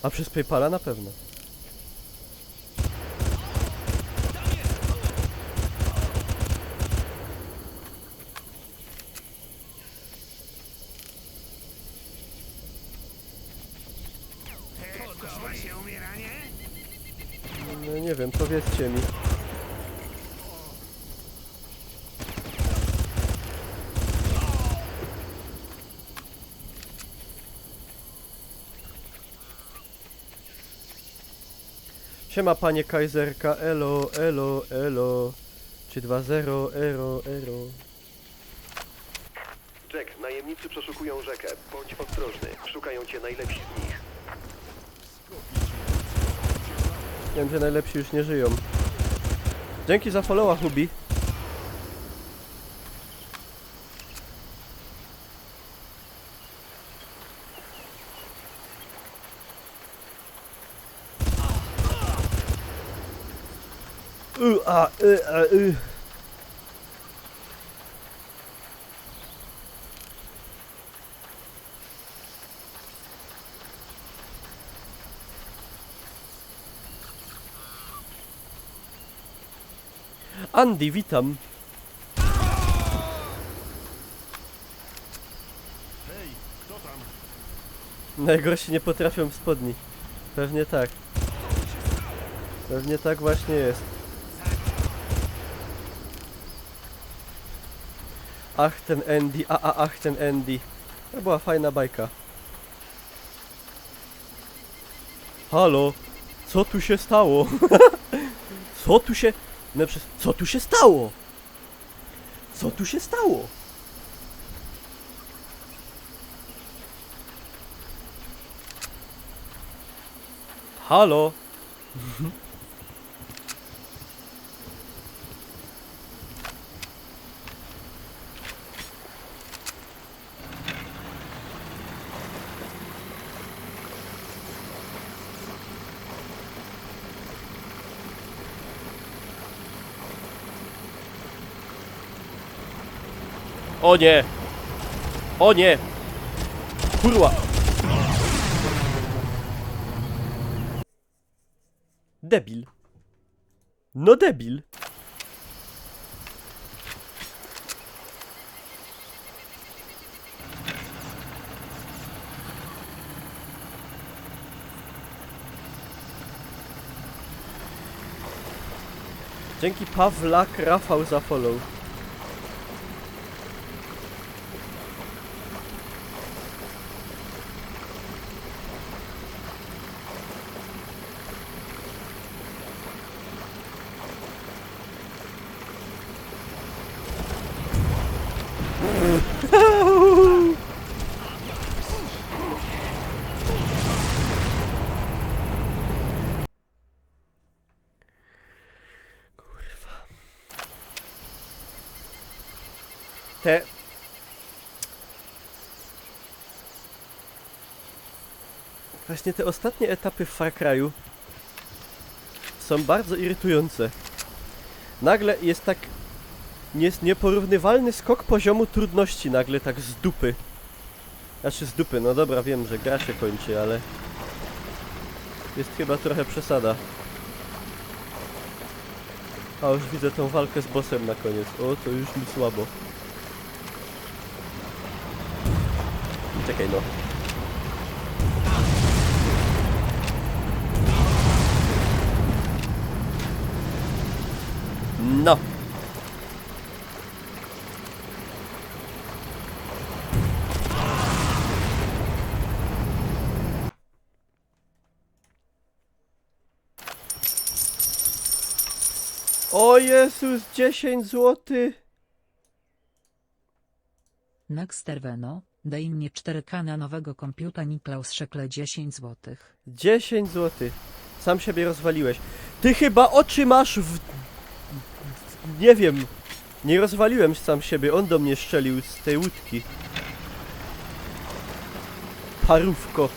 A przez PayPala na pewno. Podoba się umieranie? No nie wiem, powiedzcie mi. Siema panie Kaiserka, elo, elo, elo. 320, ero, ero. Jack, najemnicy przeszukują rzekę. Bądź ostrożny. Szukają cię najlepsi z nich. Nie wiem, że najlepsi już nie żyją. Dzięki za followa, Hubi. A. Andy, witam. Hej, kto tam? Najgorsi nie potrafią w spodni. Pewnie tak. Pewnie tak właśnie jest. Ach ten Andy, ach ten Andy. To była fajna bajka. Halo? Co tu się stało? Co tu się... No przez... Co tu się stało? Co tu się stało? Halo? O nie! O nie! Kurwa! Debil. No debil. Dzięki Pawlak Rafał za follow. te... Właśnie te ostatnie etapy w Far Cry'u są bardzo irytujące. Nagle jest tak... Jest nieporównywalny skok poziomu trudności nagle tak z dupy. Znaczy z dupy, no dobra, wiem, że gra się kończy, ale... Jest chyba trochę przesada. A już widzę tą walkę z bossem na koniec. O, to już mi słabo. Czekaj no. No! O Jezus, 10 zł! Nexterveno, daj mnie 4K na nowego komputera Niklaus Szekle 10 zł. 10 zł. Sam siebie rozwaliłeś. Ty chyba oczy masz w... Nie wiem. Nie rozwaliłem sam siebie, on do mnie strzelił z tej łódki. Parówko.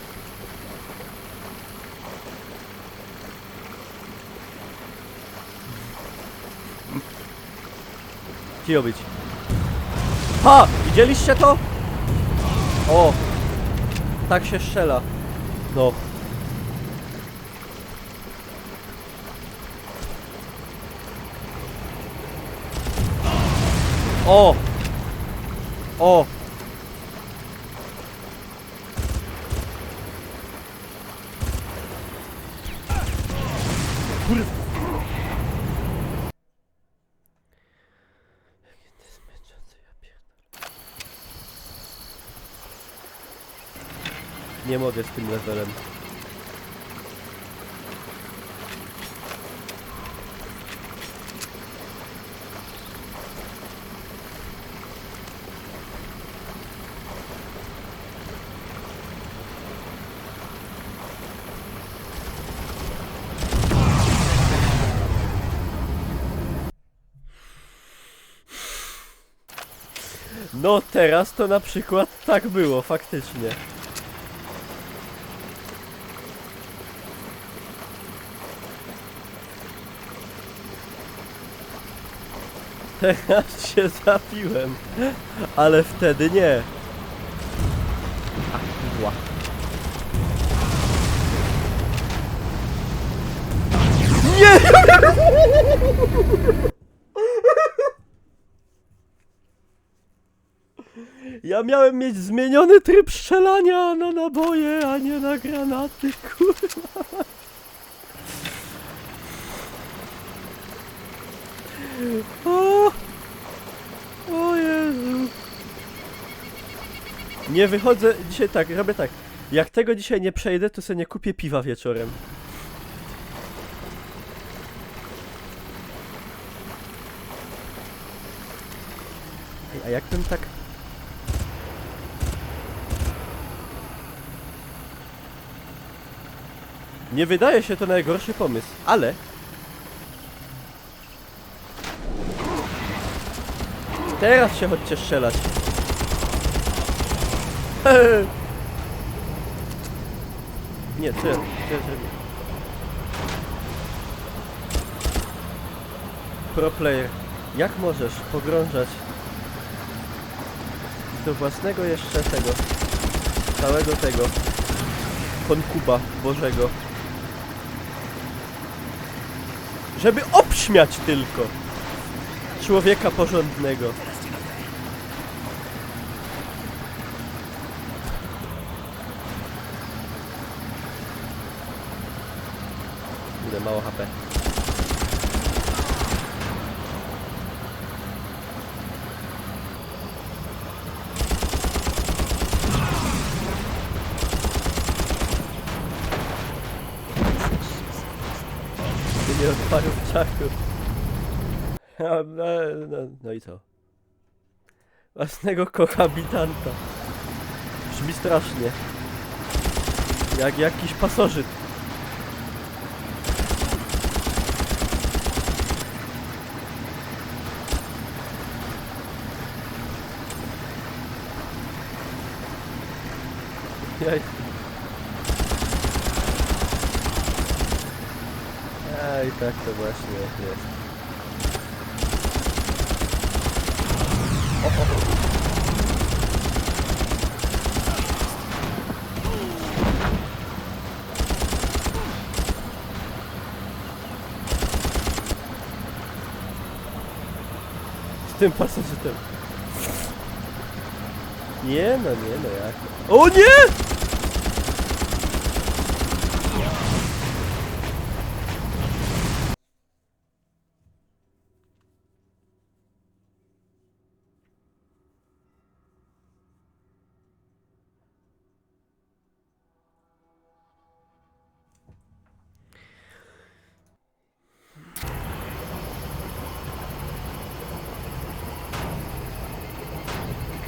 Gdzie być? Ha! Widzieliście to? O! Tak się strzela. No. O! O! Kurwa! Nie mogę z tym levelem. No teraz to na przykład tak było, faktycznie. Teraz się zabiłem, ale wtedy nie. A kurwa. Nie! Ja miałem mieć zmieniony tryb strzelania na naboje, a nie na granaty, kurwa. O Jezu. Nie wychodzę dzisiaj tak, robię tak. Jak tego dzisiaj nie przejdę, to sobie nie kupię piwa wieczorem. A jakbym tak... Nie wydaje się to najgorszy pomysł, ale... Teraz się chodźcie strzelać. Nie, co ja zrobię? Pro player, jak możesz pogrążać do własnego jeszcze tego, całego tego konkuba Bożego, żeby obśmiać tylko człowieka porządnego. Ile mało HP. Nie odparł w czaku. No i co? Własnego kohabitanta. Brzmi strasznie. Jak jakiś pasożyt. Jaj. Ej, tak to właśnie jest. Z tym pasożytem. Nie no, jak. O nie!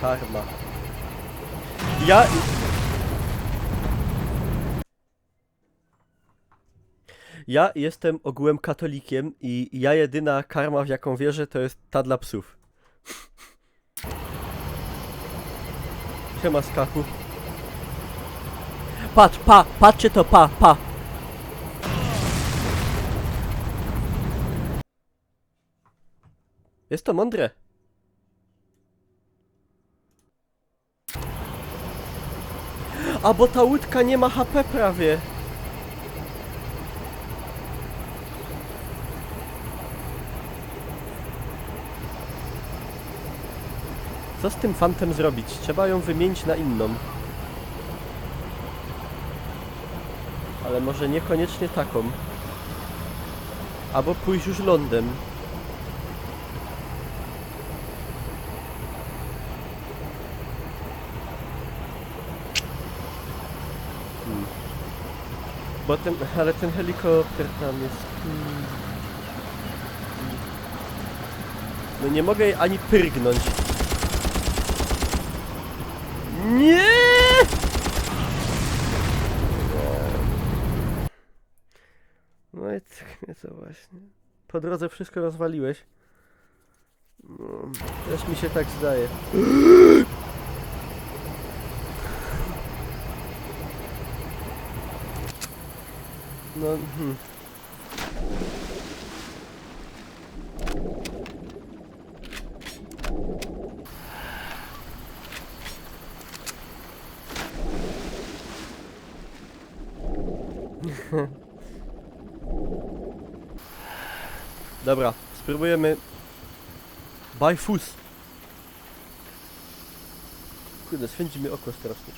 Karma. Ja jestem ogółem katolikiem i ja jedyna karma, w jaką wierzę, to jest ta dla psów. Siema, Skachu. Patrz, patrzcie to, pa. Jest to mądre. A bo ta łódka nie ma HP prawie. Co z tym fantem zrobić? Trzeba ją wymienić na inną. Ale może niekoniecznie taką. Albo pójść już lądem. Bo ale ten helikopter tam jest... No nie mogę jej ani pyrgnąć. Nie! No i co właśnie. Po drodze wszystko rozwaliłeś. No, też mi się tak zdaje. No, Dobra, spróbujemy. Bajfus. Kurde, swędzi mi oko strasznie.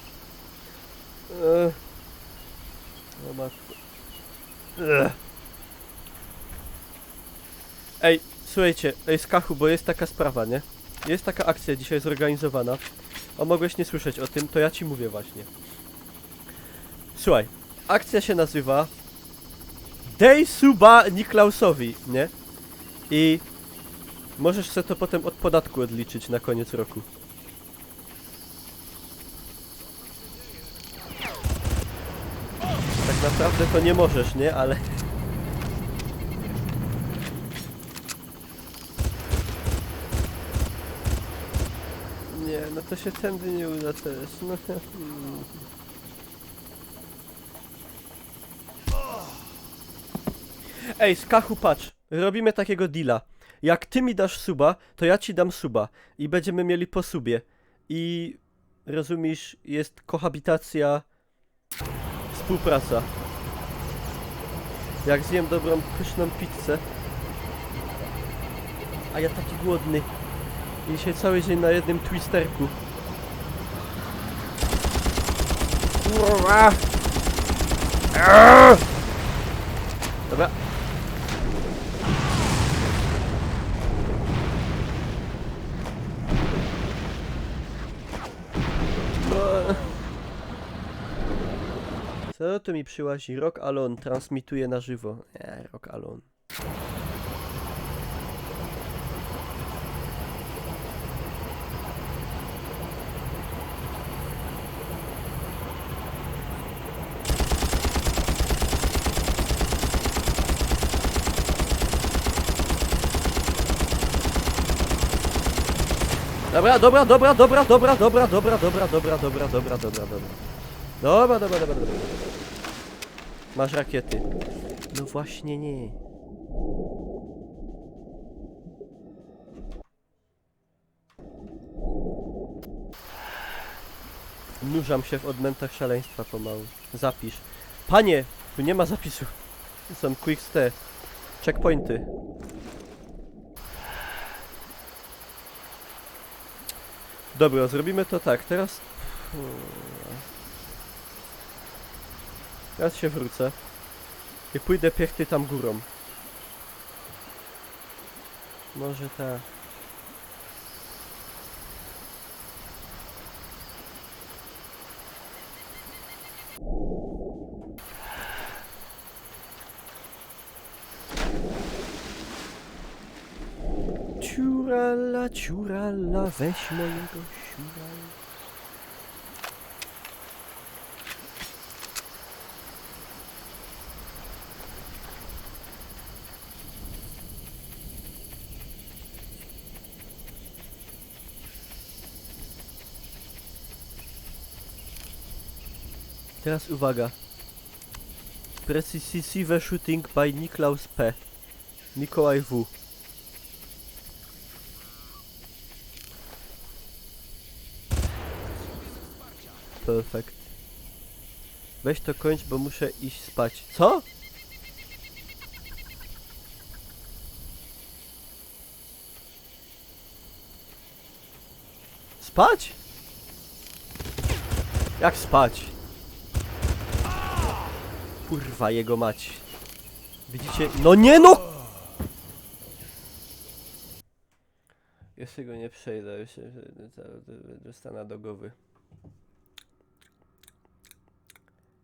No masz. Ej, słuchajcie, Skachu, bo jest taka sprawa, nie? Jest taka akcja dzisiaj zorganizowana. A mogłeś nie słyszeć o tym, to ja ci mówię właśnie. Słuchaj, akcja się nazywa Dej suba Niklausowi, nie? I możesz sobie to potem od podatku odliczyć na koniec roku. Tak naprawdę to nie możesz, nie? Ale... Nie, no to się tędy nie uda też. No. Ej, Skachu, patrz. Robimy takiego deala. Jak ty mi dasz suba, to ja ci dam suba. I będziemy mieli po subie. I... rozumiesz, jest kohabitacja... współpraca. Jak zjem dobrą, pyszną pizzę. A ja taki głodny. I dzisiaj cały dzień na jednym twisterku. Kurwa! Dobra. No. Co tu mi przyłazi? Rock Alone transmituje na żywo. Nie, Rock Alone. Dobra. Dobra, dobra, dobra, dobra. Masz rakiety. No właśnie nie. Nurzam się w odmętach szaleństwa pomału. Zapisz. Panie! Tu nie ma zapisu. Tu są quick te. Checkpointy. Dobra, zrobimy to tak. Teraz... Teraz się wrócę. I pójdę piechty tam górą. Może tak. Ciurala, weź mojego siurala. Teraz uwaga. Precisive shooting by Niklaus P. Mikołaj W. Perfekt. Weź to kończ, bo muszę iść spać. Co? Spać? Jak spać? Kurwa jego mać. Widzicie? No nie no! Jeszcze go nie przejdę, już dostanę do głowy.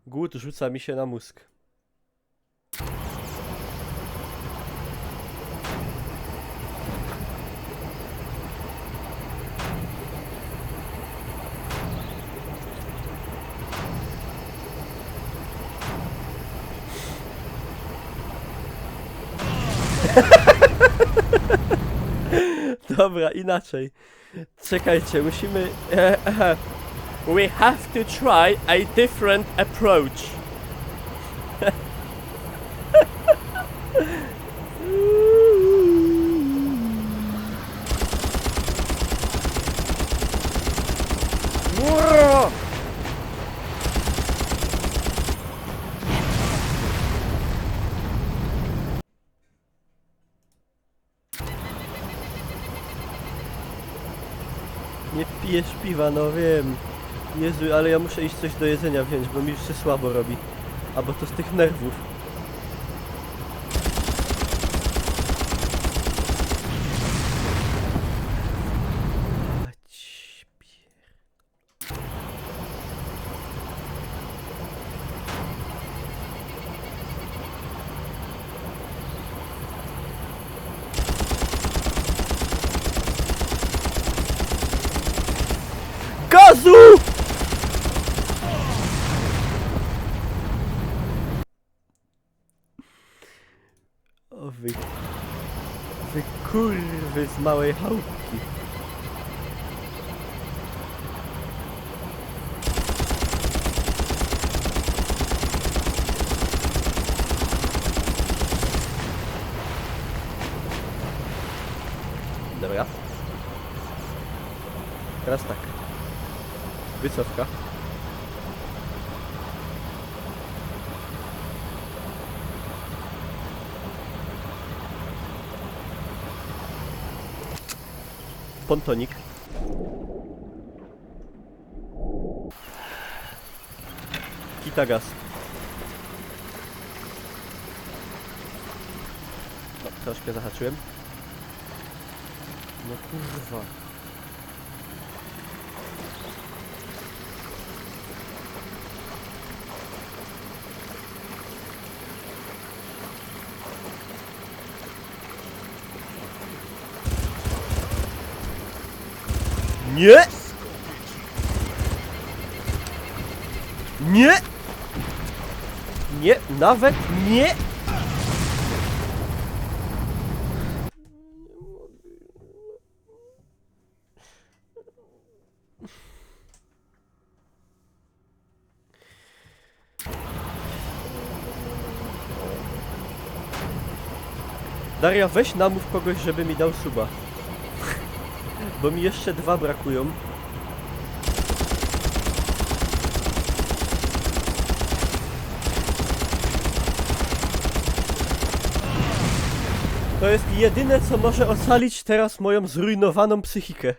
Głód rzuca mi się na mózg. Dobra, inaczej. Czekajcie, musimy... We have to try a different approach. Nie pijesz piwa, no wiem. Jezu, ale ja muszę iść coś do jedzenia wziąć, bo mi już się słabo robi. Albo to z tych nerwów. Gazu! O wy kurwy z małej chałupki. Dobra. Teraz tak. Wycofka. Pontonik. Kita gaz. No, troszkę zahaczyłem. No kurwa. Nie! Nie! Nie, nawet nie! Daria, weź namów kogoś, żeby mi dał suba. Bo mi jeszcze 2 brakują. To jest jedyne, co może ocalić teraz moją zrujnowaną psychikę.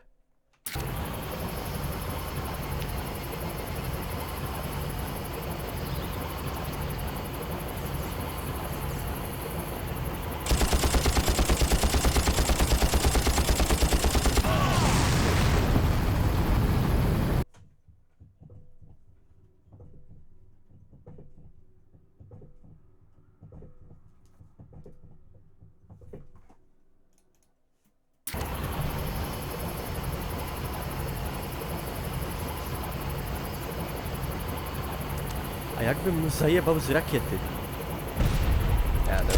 A jakbym mu zajebał z rakiety? Ja, dobra.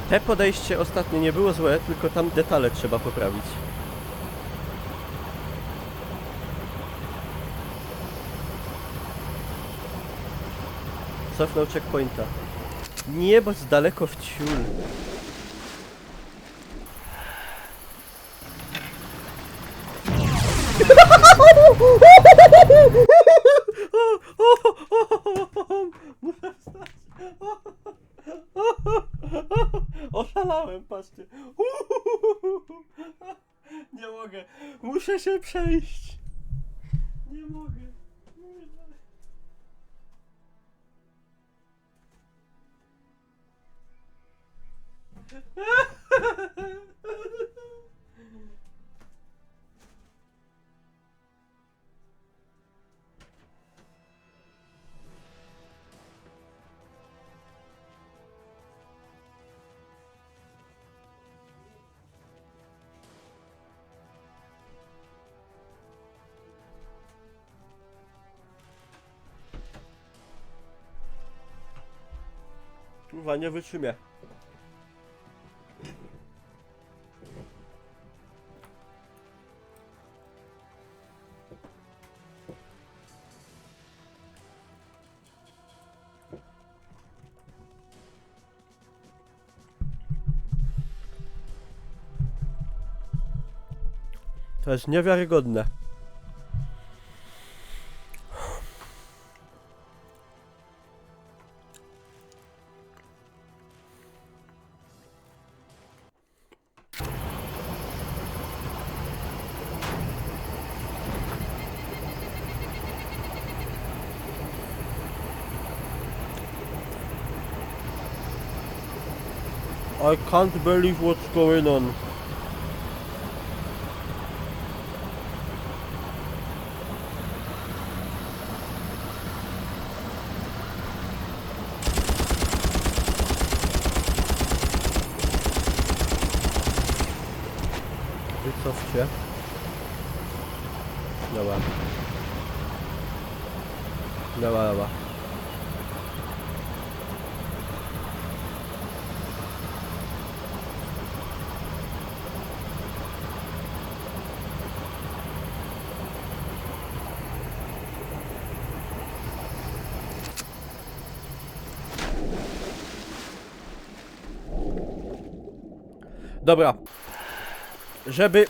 Te podejście ostatnio nie było złe, tylko tam detale trzeba poprawić. Cofnął checkpointa. Nie, bo z daleko w ciul. Muszę wstać. Oszalałem, patrzcie. Nie mogę. Muszę się przejść. Nie mogę. Kurwa, nie wytrzymie. To jest niewiarygodne. I can't believe what's going on. Wycofcie. Dobra. Dobra. Dobra. Żeby...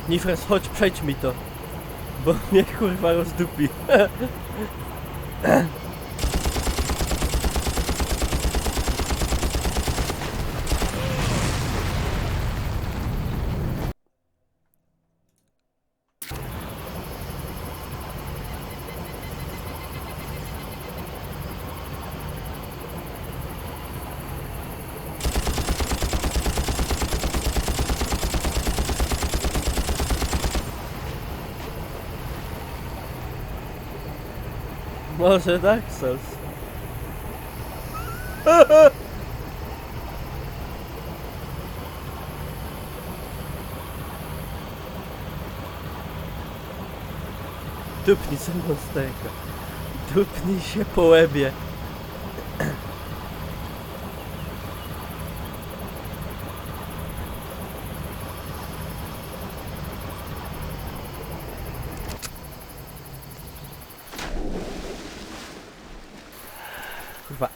Nifres, chodź, przejdź mi to. Bo mnie kurwa rozdupi. Może Dark Souls. Dupnij se monsterka. Dupnij się po łebie. Kurwa.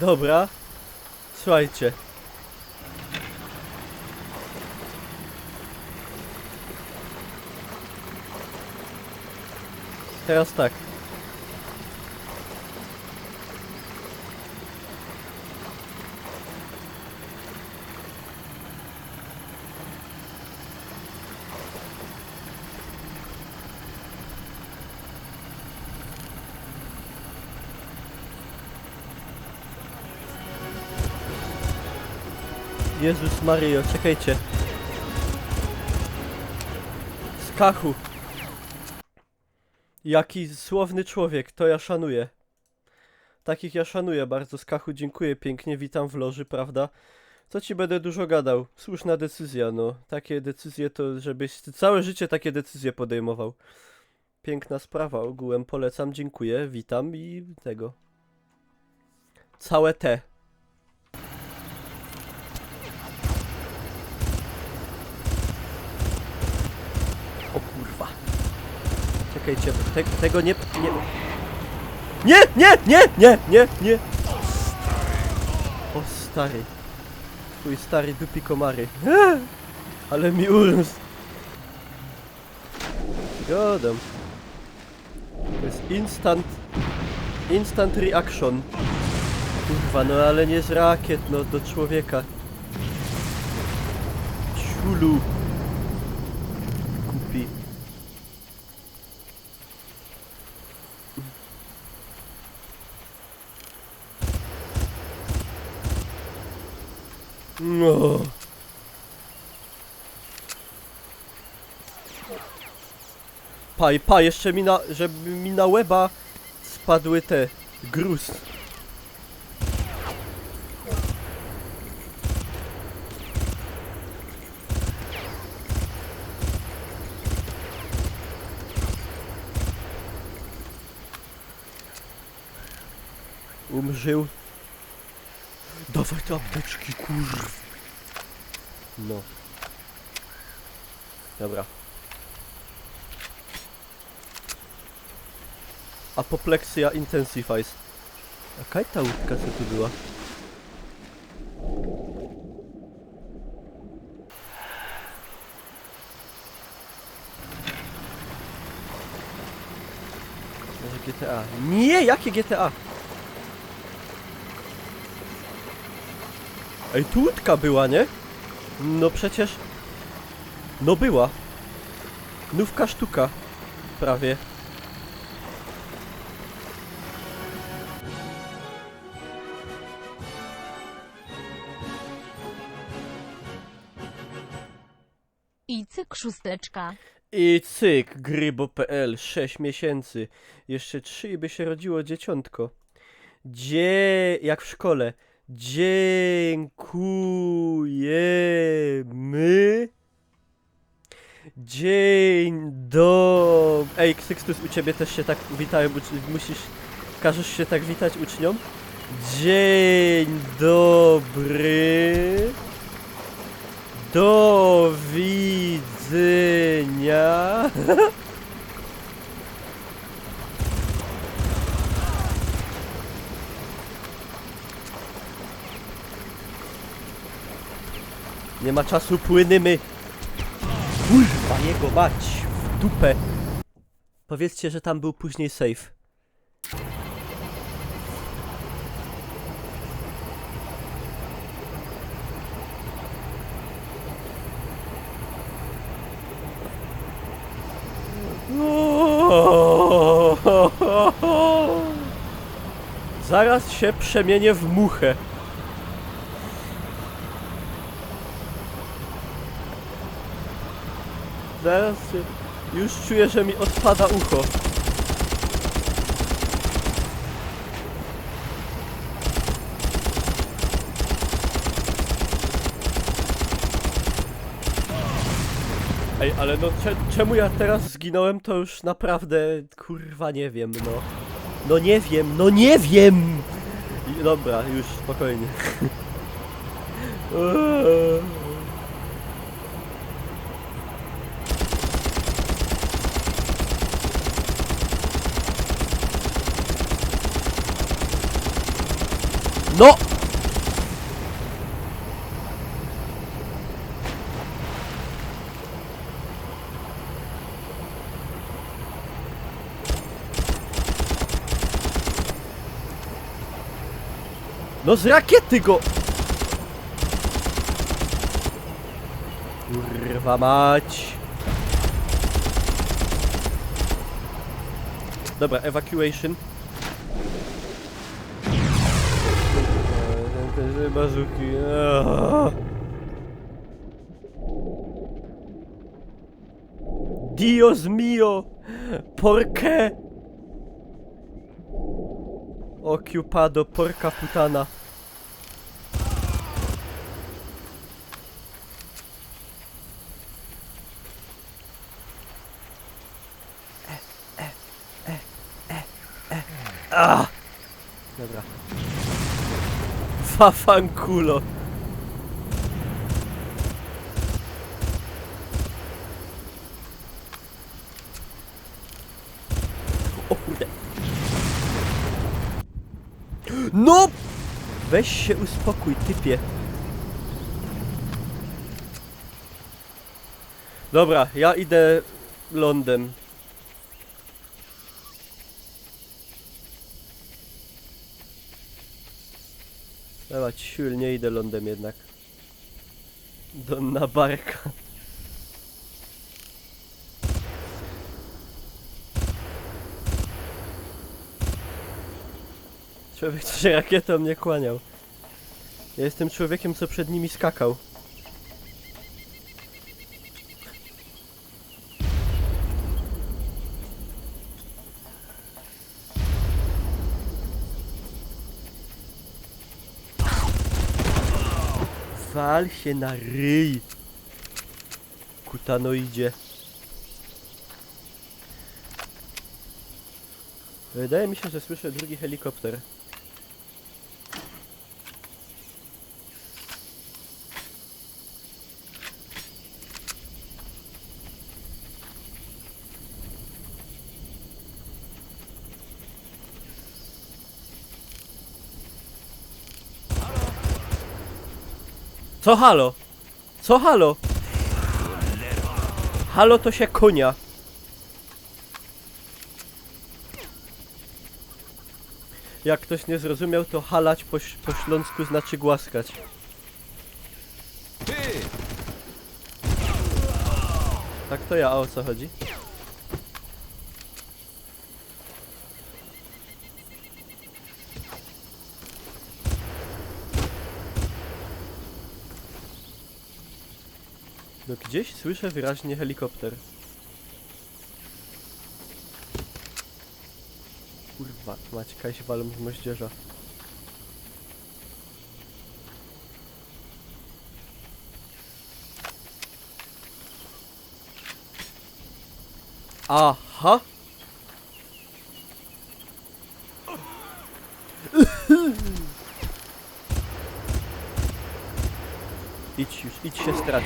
Dobra. Słuchajcie. Teraz tak. Jezus Mario, czekajcie. Skachu. Jaki słowny człowiek, to ja szanuję. Takich ja szanuję bardzo, Skachu, dziękuję pięknie, witam w loży, prawda? Co ci będę dużo gadał? Słuszna decyzja, no. Takie decyzje to, żebyś całe życie takie decyzje podejmował. Piękna sprawa, ogółem polecam, dziękuję, witam i tego. Całe te. O kurwa. Czekajcie, tego nie... Nie! O stary. Twój stary dupi komary. Ale mi urósł. Godam. To jest instant reaction. Kurwa, no ale nie z rakiet, no do człowieka. Ciulu. Kupi. No. Jeszcze mi żeby mi na łeba spadły te gruz. Umrzył. Dawaj te apteczki, kurw. No. Dobra. Apoplexia intensifies. Jaka ta łódka co tu była? Może GTA? Nie, jakie GTA? Ej, tu łódka była, nie? No przecież... No była. Nówka sztuka. Prawie. I cyk szósteczka. I cyk, grybo.pl, 6 miesięcy. Jeszcze 3 i by się rodziło dzieciątko. Jak w szkole. Dziękujemy. Dzień dobry. Ej, Sixtus, u ciebie też się tak witają. Każesz się tak witać uczniom? Dzień dobry. Do widzenia. Nie ma czasu, płynymy. Kurwa, jego mać, w dupę. Powiedzcie, że tam był później save. Zaraz się przemienię w muchę. Zaraz się... Już czuję, że mi odpada ucho. Ej, ale no czemu ja teraz zginąłem, to już naprawdę, kurwa, nie wiem, no. No nie wiem, no nie wiem! I, dobra, już, spokojnie. No! No z rakiety go! Kurwa mać! Dobra, evacuation. Te bazuki. Dios mio! ¿Por qué? Occupado, porca putana. Dobra. Fafankulo. O kurde. No! Weź się uspokój, typie. Dobra, ja idę lądem. Dobra, ciul, nie idę lądem jednak. Donna barka. Człowiek, co się rakietą mnie kłaniał. Ja jestem człowiekiem, co przed nimi skakał. Wal się na ryj. Kutanoidzie. Wydaje mi się, że słyszę drugi helikopter. Co halo? Co halo? Halo to się konia. Jak ktoś nie zrozumiał, to halać po śląsku znaczy głaskać. Tak to ja, a o co chodzi? No gdzieś słyszę wyraźnie helikopter. Kurwa, Maćka się walą z moździerza. Aha! Idź już, idź się strać.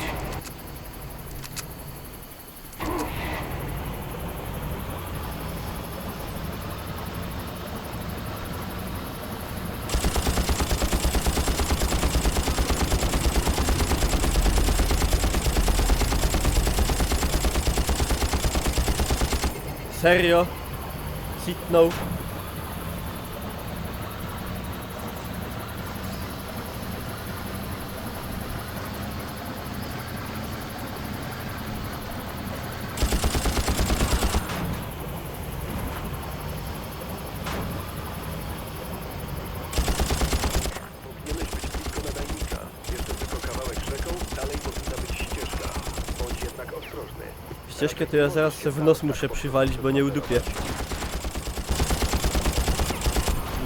Serio? Sitnął? Powinieneś być blisko nadajnika. Jeszcze tylko kawałek rzeką, dalej powinna być ścieżka. Bądź jednak ostrożny. ścieżkę to ja zaraz se w nos muszę przywalić, bo nie udupię.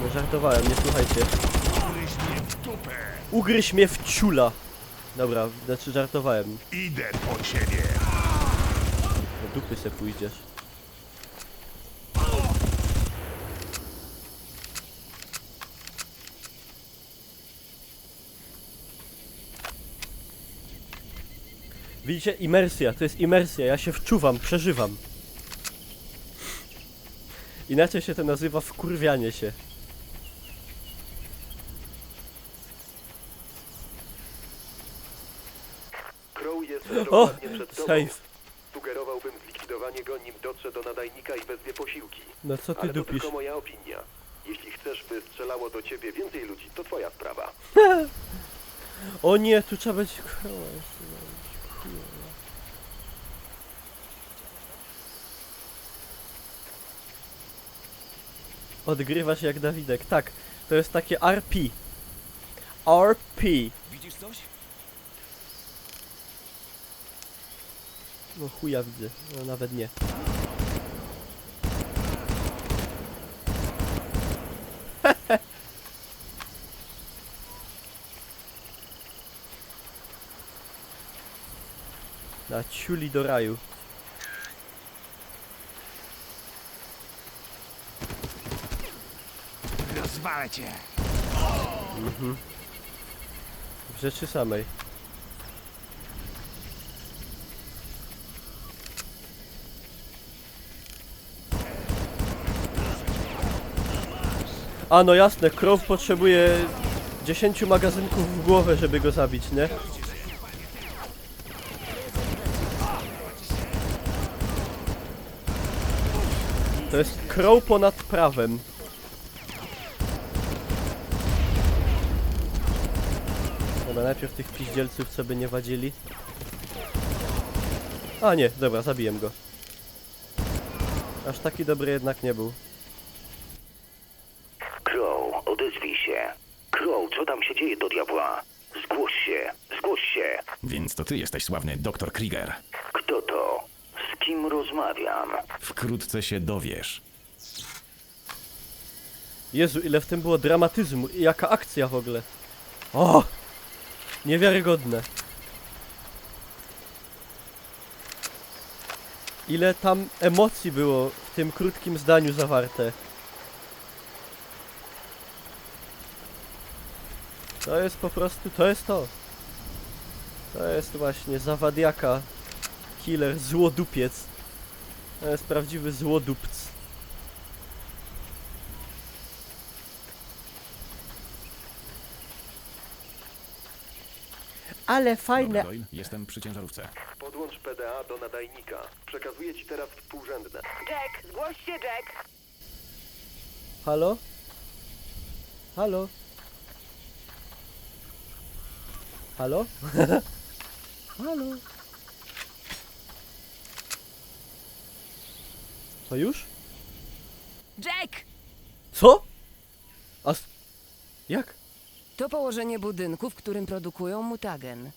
No żartowałem, nie słuchajcie. Ugryź mnie w dupę! Ugryź mnie w ciula! Dobra, znaczy żartowałem. Idę po ciebie! Do dupy se pójdziesz. Widzicie? Imersja, to jest imersja, ja się wczuwam, przeżywam. Inaczej się to nazywa wkurwianie się. Crow jest O! dokładnie przed tobą. Save. Sugerowałbym zlikwidowanie go, nim dotrze do nadajnika i wezwie posiłki. No co ty Ale to dupisz? tylko moja opinia. Jeśli chcesz, by strzelało do ciebie więcej ludzi, to twoja sprawa. O nie, tu trzeba być... Odgrywasz jak Dawidek. Tak, to jest takie RP. RP. Widzisz coś? No chuja widzę, no nawet nie. Na ciuli do raju. Rozwalę cię! W rzeczy samej. A no jasne, Crow potrzebuje 10 magazynków w głowę, żeby go zabić, nie? To jest Crow ponad prawem. Dobra, najpierw tych piździelców, co by nie wadzili. A nie, dobra, zabiłem go. Aż taki dobry jednak nie był. Crow, odezwij się. Crow, co tam się dzieje do diabła? Zgłoś się, zgłoś się. Więc to ty jesteś sławny dr Krieger. Kto to? Z kim rozmawiam? Wkrótce się dowiesz. Jezu, ile w tym było dramatyzmu i jaka akcja w ogóle. O! Niewiarygodne. Ile tam emocji było w tym krótkim zdaniu zawarte. To jest po prostu, to jest to. To jest właśnie zawadiaka, killer, złodupiec. To jest prawdziwy złodupc. Ale fajne. Dobra, Doyle, jestem przy ciężarówce. Podłącz PDA do nadajnika. Przekazuję ci teraz współrzędne. Jack, zgłoś się, Jack. Halo? Halo? Halo? Halo? To już? Jack! Co? Jak? To położenie budynku, w którym produkują mutagen.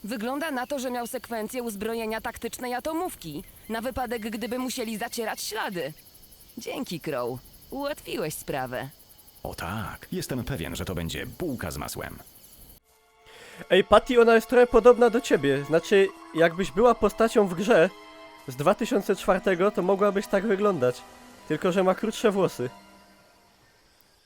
Wygląda na to, że miał sekwencję uzbrojenia taktycznej atomówki, na wypadek, gdyby musieli zacierać ślady. Dzięki, Crow. Ułatwiłeś sprawę. O tak, jestem pewien, że to będzie bułka z masłem. Ej, Patty, ona jest trochę podobna do ciebie. Znaczy, jakbyś była postacią w grze z 2004, to mogłabyś tak wyglądać. Tylko, że ma krótsze włosy.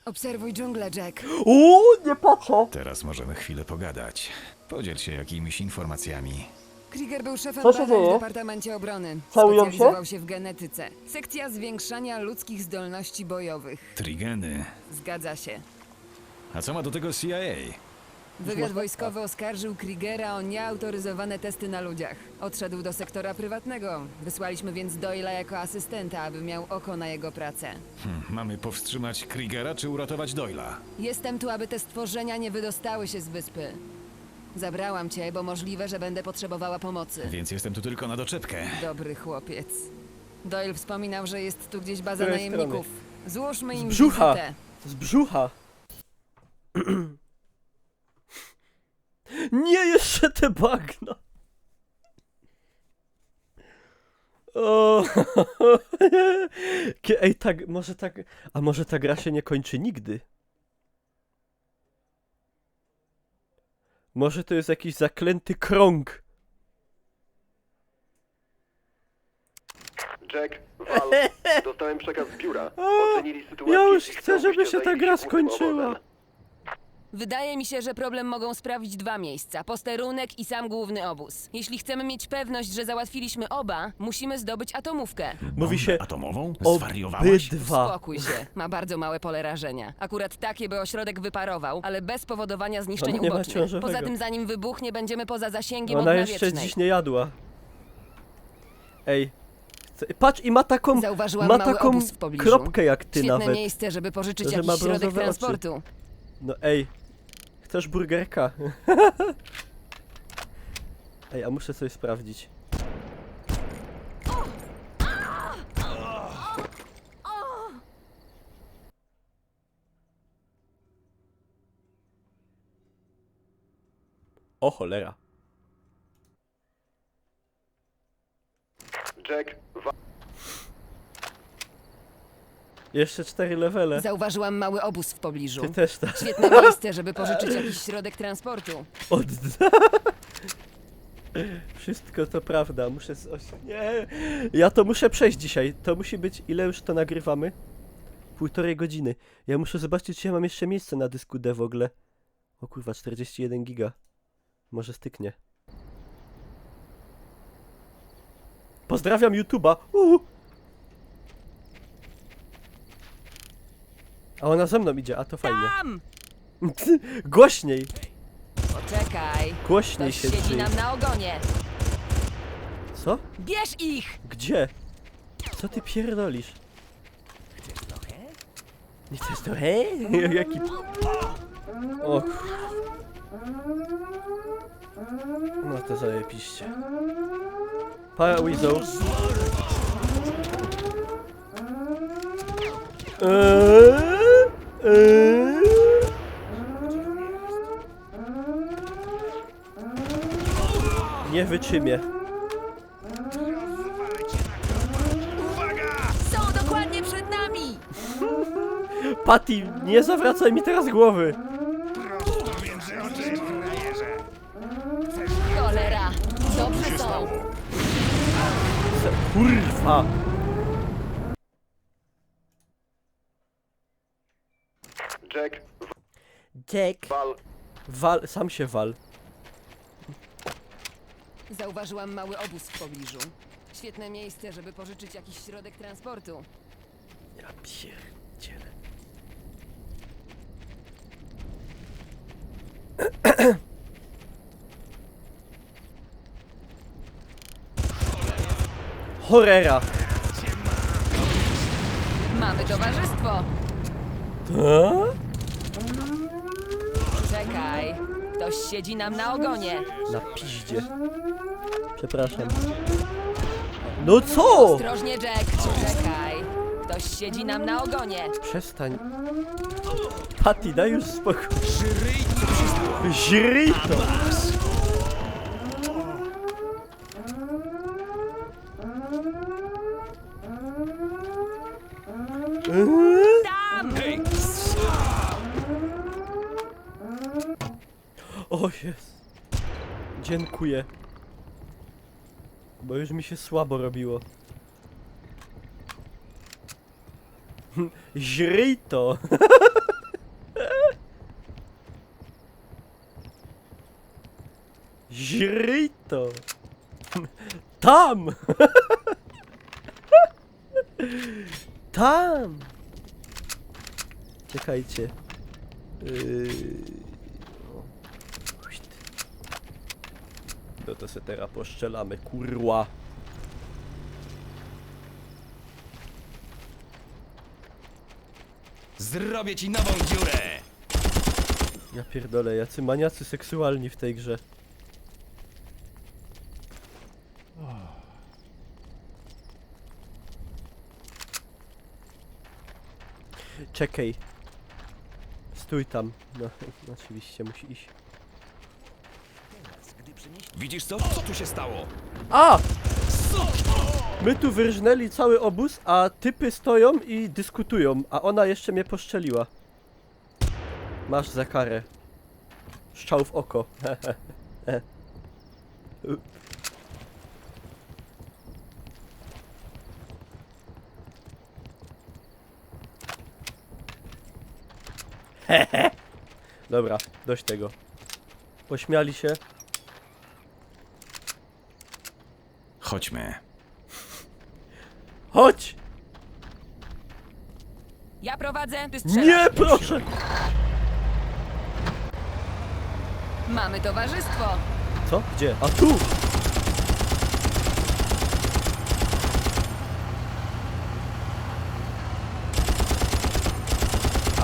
Obserwuj dżunglę, Jack. Uuu, nie patrzę! Teraz możemy chwilę pogadać. Podziel się jakimiś informacjami. Krieger był szefem Co się badań w dzieje? Departamencie Obrony. Całują się? Specjalizował się w genetyce. Sekcja zwiększania ludzkich zdolności bojowych. Trigeny. Zgadza się. A co ma do tego CIA? Wywiad wojskowy oskarżył Kriegera o nieautoryzowane testy na ludziach. Odszedł do sektora prywatnego. Wysłaliśmy więc Doyle'a jako asystenta, aby miał oko na jego pracę. Mamy powstrzymać Kriegera czy uratować Doyla? Jestem tu, aby te stworzenia nie wydostały się z wyspy. Zabrałam cię, bo możliwe, że będę potrzebowała pomocy. Więc jestem tu tylko na doczepkę. Dobry chłopiec. Doyle wspominał, że jest tu gdzieś baza której najemników. Złóżmy im brzucha. wizytę. Z brzucha! Nie, jeszcze te bagna! O, ej, tak, może tak, a może ta gra się nie kończy nigdy? Może to jest jakiś zaklęty krąg? Jack, Val, dostałem przekaz z biura. Ocenili sytuację Ja już i chcę, chcą, żeby byście się ta zajęli gra głównym skończyła. obozem. Wydaje mi się, że problem mogą sprawić dwa miejsca: posterunek i sam główny obóz. Jeśli chcemy mieć pewność, że załatwiliśmy oba, musimy zdobyć atomówkę. Mówi się Atomową? Zwariowałaś? obydwa. Spokój się, ma bardzo małe pole rażenia. Akurat takie, by ośrodek wyparował, ale bez powodowania zniszczeń Ona nie ma ubocznych. ciążowego. Poza tym, zanim wybuchnie, będziemy poza zasięgiem Ona ognia jeszcze wiecznej. dziś nie jadła. Ej. Patrz, i ma taką, Zauważyłam ma mały taką obóz w pobliżu. kropkę jak ty Świetne nawet. miejsce, żeby pożyczyć Że ma jakiś środek brązowe oczy. transportu. No ej, chcesz burgerka? Ej, a muszę coś sprawdzić. O cholera. Jack, Val, Jeszcze 4 levele. Zauważyłam mały obóz w pobliżu. Ty też tak. Świetne miejsce, żeby pożyczyć jakiś środek transportu. Odda. Wszystko to prawda, muszę nie. Ja to muszę przejść dzisiaj. To musi być, ile już to nagrywamy? 1,5 godziny. Ja muszę zobaczyć, czy ja mam jeszcze miejsce na dysku D w ogóle. O kurwa, 41 giga. Może styknie. Pozdrawiam YouTube'a. A ona ze mną idzie, a to fajnie. Tam! Głośniej! Poczekaj. Głośniej Ktoś się siedzi drzyj. nam na ogonie. Co? Bierz ich! Gdzie? Co ty pierdolisz? Nie chcesz trochę? Jaki... O kur- No to zajebiście. Para Weasel. Nie wytrzymie. Są dokładnie przed nami! Patty, nie zawracaj mi teraz głowy. Między oczy, frajerze. Cholera! Dobrze są! Kurwa. Jack, Jack. Val, Wal, sam się wal. Zauważyłam mały obóz w pobliżu. Świetne miejsce, żeby pożyczyć jakiś środek transportu. Ja pierdzielę. Horrera. Mamy towarzystwo! Czekaj. Ktoś siedzi nam na ogonie. Na piździe. Przepraszam. No co? Ostrożnie, Jack. Czekaj. Ktoś siedzi nam na ogonie. Przestań. Patty, daj już spokój. Żryj to. Tam! O jest. Dziękuję. Bo już mi się słabo robiło. Żryj to. Żryj to. Tam. Tam. Czekajcie. No to se teraz poszczelamy, kurwa. Zrobię ci nową dziurę! Ja pierdolę, jacy maniacy seksualni w tej grze. Czekaj. Stój tam. No, oczywiście musi iść. Widzisz co? Co tu się stało? A! My tu wyrżnęli cały obóz, a typy stoją i dyskutują, a ona jeszcze mnie poszczeliła. Masz za karę. Strzał w oko. Dobra, dość tego. Pośmiali się. Chodźmy. Chodź! Ja prowadzę, ty strzelasz. Nie, proszę! Mamy towarzystwo. Co? Gdzie? A tu!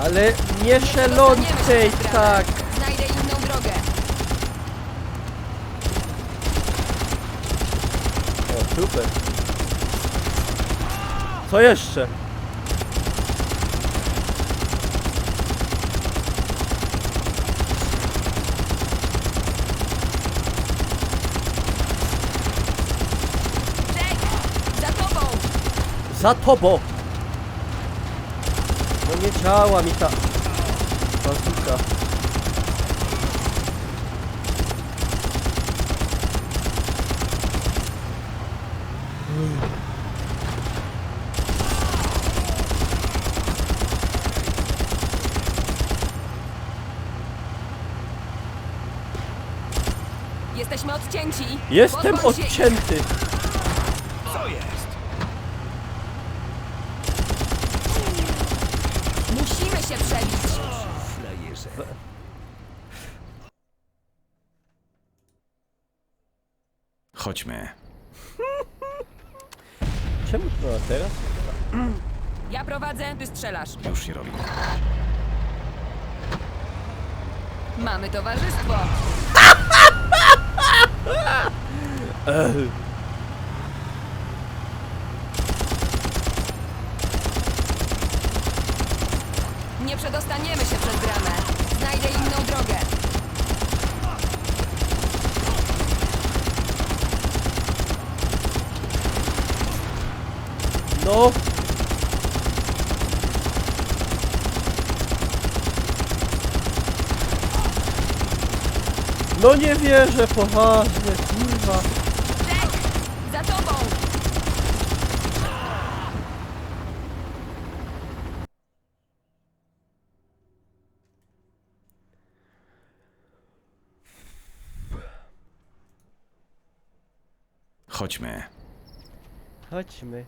Ale nie szelącej, tak! Znajdę inną drogę. O, super. Co jeszcze? Jack! Za tobą! Za tobą! No nie działa mi ta bazuka. Jesteśmy odcięci. Jestem Pozbądź się ich. odcięty! Co jest? Musimy się przebić. Frajerze. Chodźmy. Czemu to teraz? Ja prowadzę, ty strzelasz. Już się robi. Mamy towarzystwo. Nie przedostaniemy się przez bramę. Znajdę inną drogę. No! No nie wierzę, poważnie, kurwa. Jack! Za tobą! Chodźmy. Chodźmy.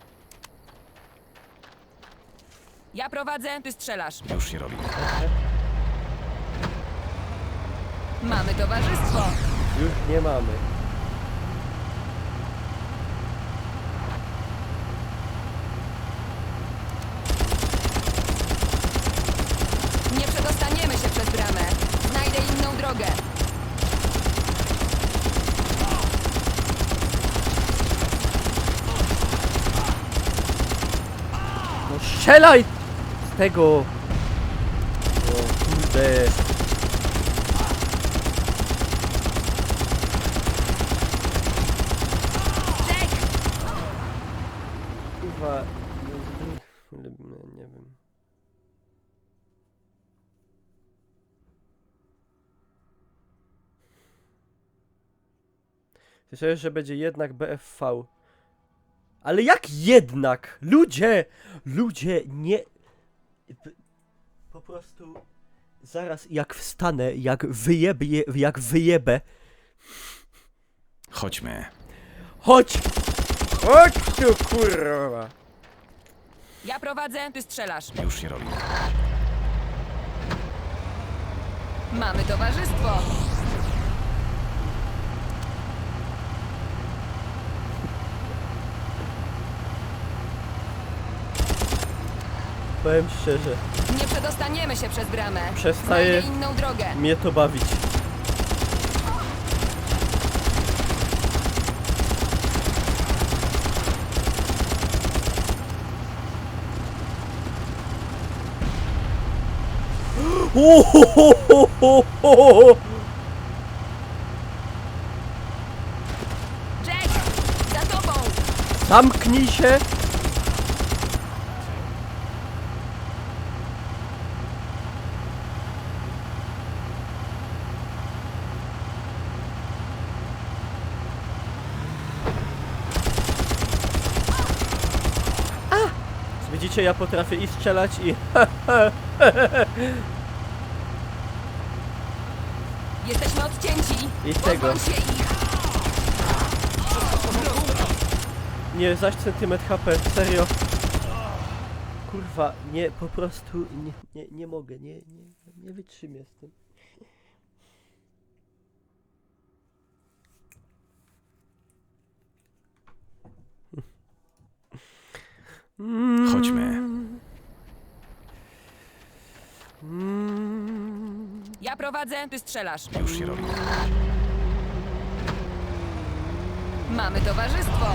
Ja prowadzę, ty strzelasz. Już się robi. Mamy towarzystwo. Już nie mamy. Nie przedostaniemy się przez bramę. Znajdę inną drogę. No strzelaj z tego! O kurde. Jack! Kurwa. Nie wiem. Myślałem, że będzie jednak BFV. Ale jak jednak? Ludzie! Ludzie, nie... Po prostu... Zaraz jak wstanę, jak wyjebę... Chodźmy. Chodź! Chodź tu, kurwa! Ja prowadzę, ty strzelasz. Już się robi. Mamy towarzystwo. Powiem szczerze, Nie przedostaniemy się przez bramę. Przestaję- Znajdę inną drogę. mnie to bawić. Jack! Za tobą! Zamknij się! Widzicie, ja potrafię i strzelać i... Jesteśmy odcięci! I tego. Pozbądź się ich! Nie, zaś centymetr HP, serio. Kurwa, nie, po prostu nie mogę, nie wytrzymię z tym. Chodźmy. Ja prowadzę, ty strzelasz. Już się robi. Mamy towarzystwo!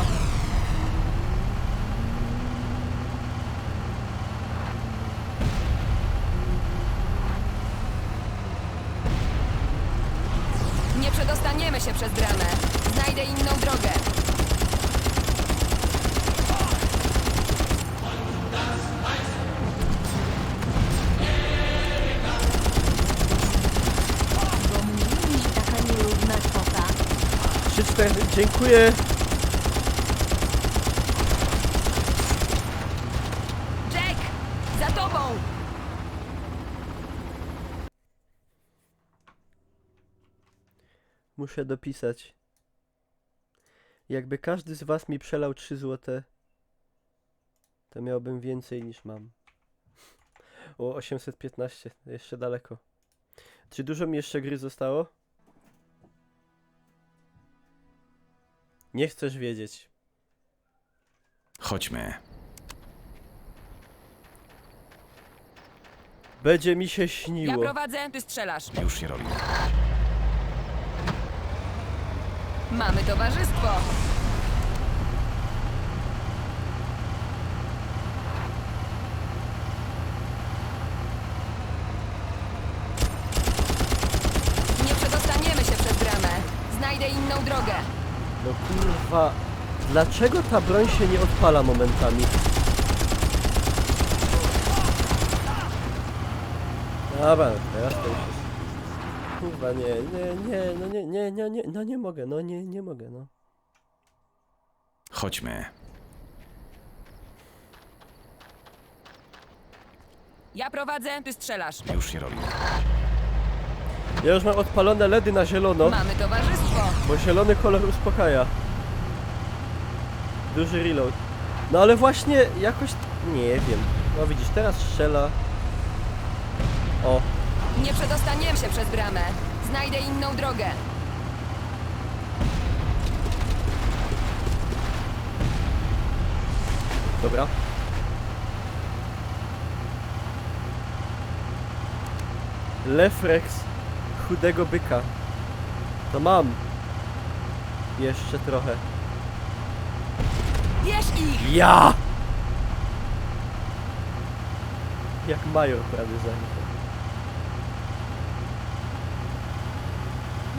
Nie przedostaniemy się przez bramę. Znajdę inną drogę. Bo mnie lubi taka nierówna kwota. 3-4, dziękuję. Jack! Za tobą! Muszę dopisać. Jakby każdy z was mi przelał 3 złote, to miałbym więcej niż mam. O, 815, jeszcze daleko. Czy dużo mi jeszcze gry zostało? Nie chcesz wiedzieć. Chodźmy. Będzie mi się Ja śniło. prowadzę, ty strzelasz. Już się robi. Mamy towarzystwo! Nie przedostaniemy się przez bramę. Znajdę inną drogę. No kurwa, dlaczego ta broń się nie odpala momentami? Dobra, teraz to już jest... Kurwa, no nie mogę, no nie mogę, no. Chodźmy. Ja prowadzę, ty strzelasz. Już się robi. Ja już mam odpalone LEDy na zielono, Mamy towarzystwo! bo zielony kolor uspokaja. Duży reload. No ale właśnie jakoś... nie wiem. No widzisz, teraz strzela. O, Nie przedostaniemy się przez bramę. Znajdę inną drogę. dobra. Reflex chudego byka. To mam. Jeszcze trochę. Bierz ich! Ja! Jak major prawie zajechał.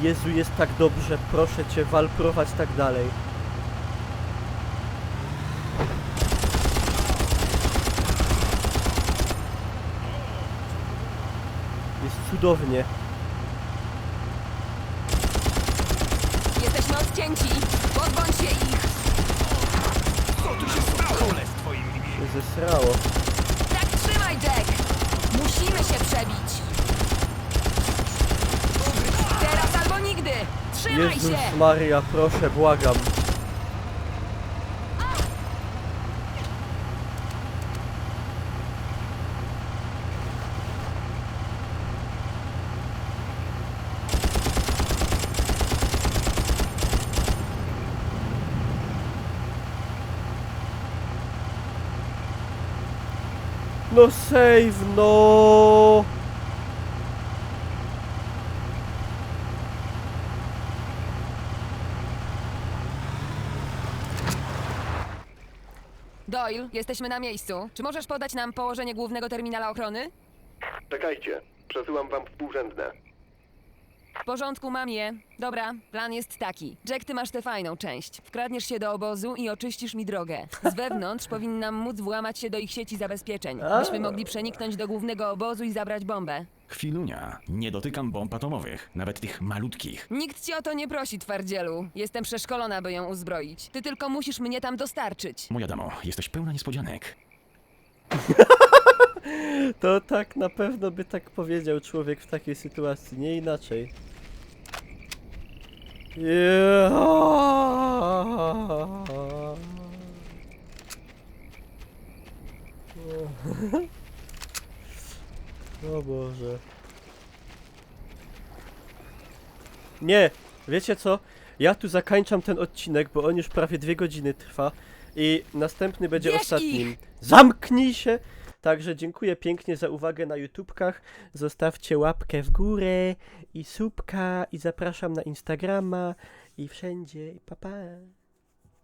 Jezu, jest tak dobrze, proszę cię, wal, prowadź tak dalej. Jest cudownie. Jesteśmy odcięci! Pozbądź się ich! Się zesrało. Tak trzymaj, Jack! Musimy się przebić! Teraz albo nigdy! Trzymaj Jezus się! Maria, proszę, błagam. No save, no! Doyle, jesteśmy na miejscu. Czy możesz podać nam położenie głównego terminala ochrony? Czekajcie, przesyłam wam współrzędne. W porządku, mam je. Dobra, plan jest taki. Jack, ty masz tę fajną część. Wkradniesz się do obozu i oczyścisz mi drogę. Z wewnątrz powinnam móc włamać się do ich sieci zabezpieczeń, byśmy mogli przeniknąć do głównego obozu i zabrać bombę. Chwilunia, nie dotykam bomb atomowych, nawet tych malutkich. Nikt cię o to nie prosi, twardzielu. Jestem przeszkolona, by ją uzbroić. Ty tylko musisz mnie tam dostarczyć. Moja damo, jesteś pełna niespodzianek. To tak na pewno by tak powiedział człowiek w takiej sytuacji, nie inaczej. O Boże. Nie, wiecie co? Ja tu zakończam ten odcinek, bo on już prawie 2 godziny trwa i następny będzie Bierz ostatnim. Zamknij się! Także dziękuję pięknie za uwagę na YouTubkach. Zostawcie łapkę w górę i subka i zapraszam na Instagrama i wszędzie. I pa pa.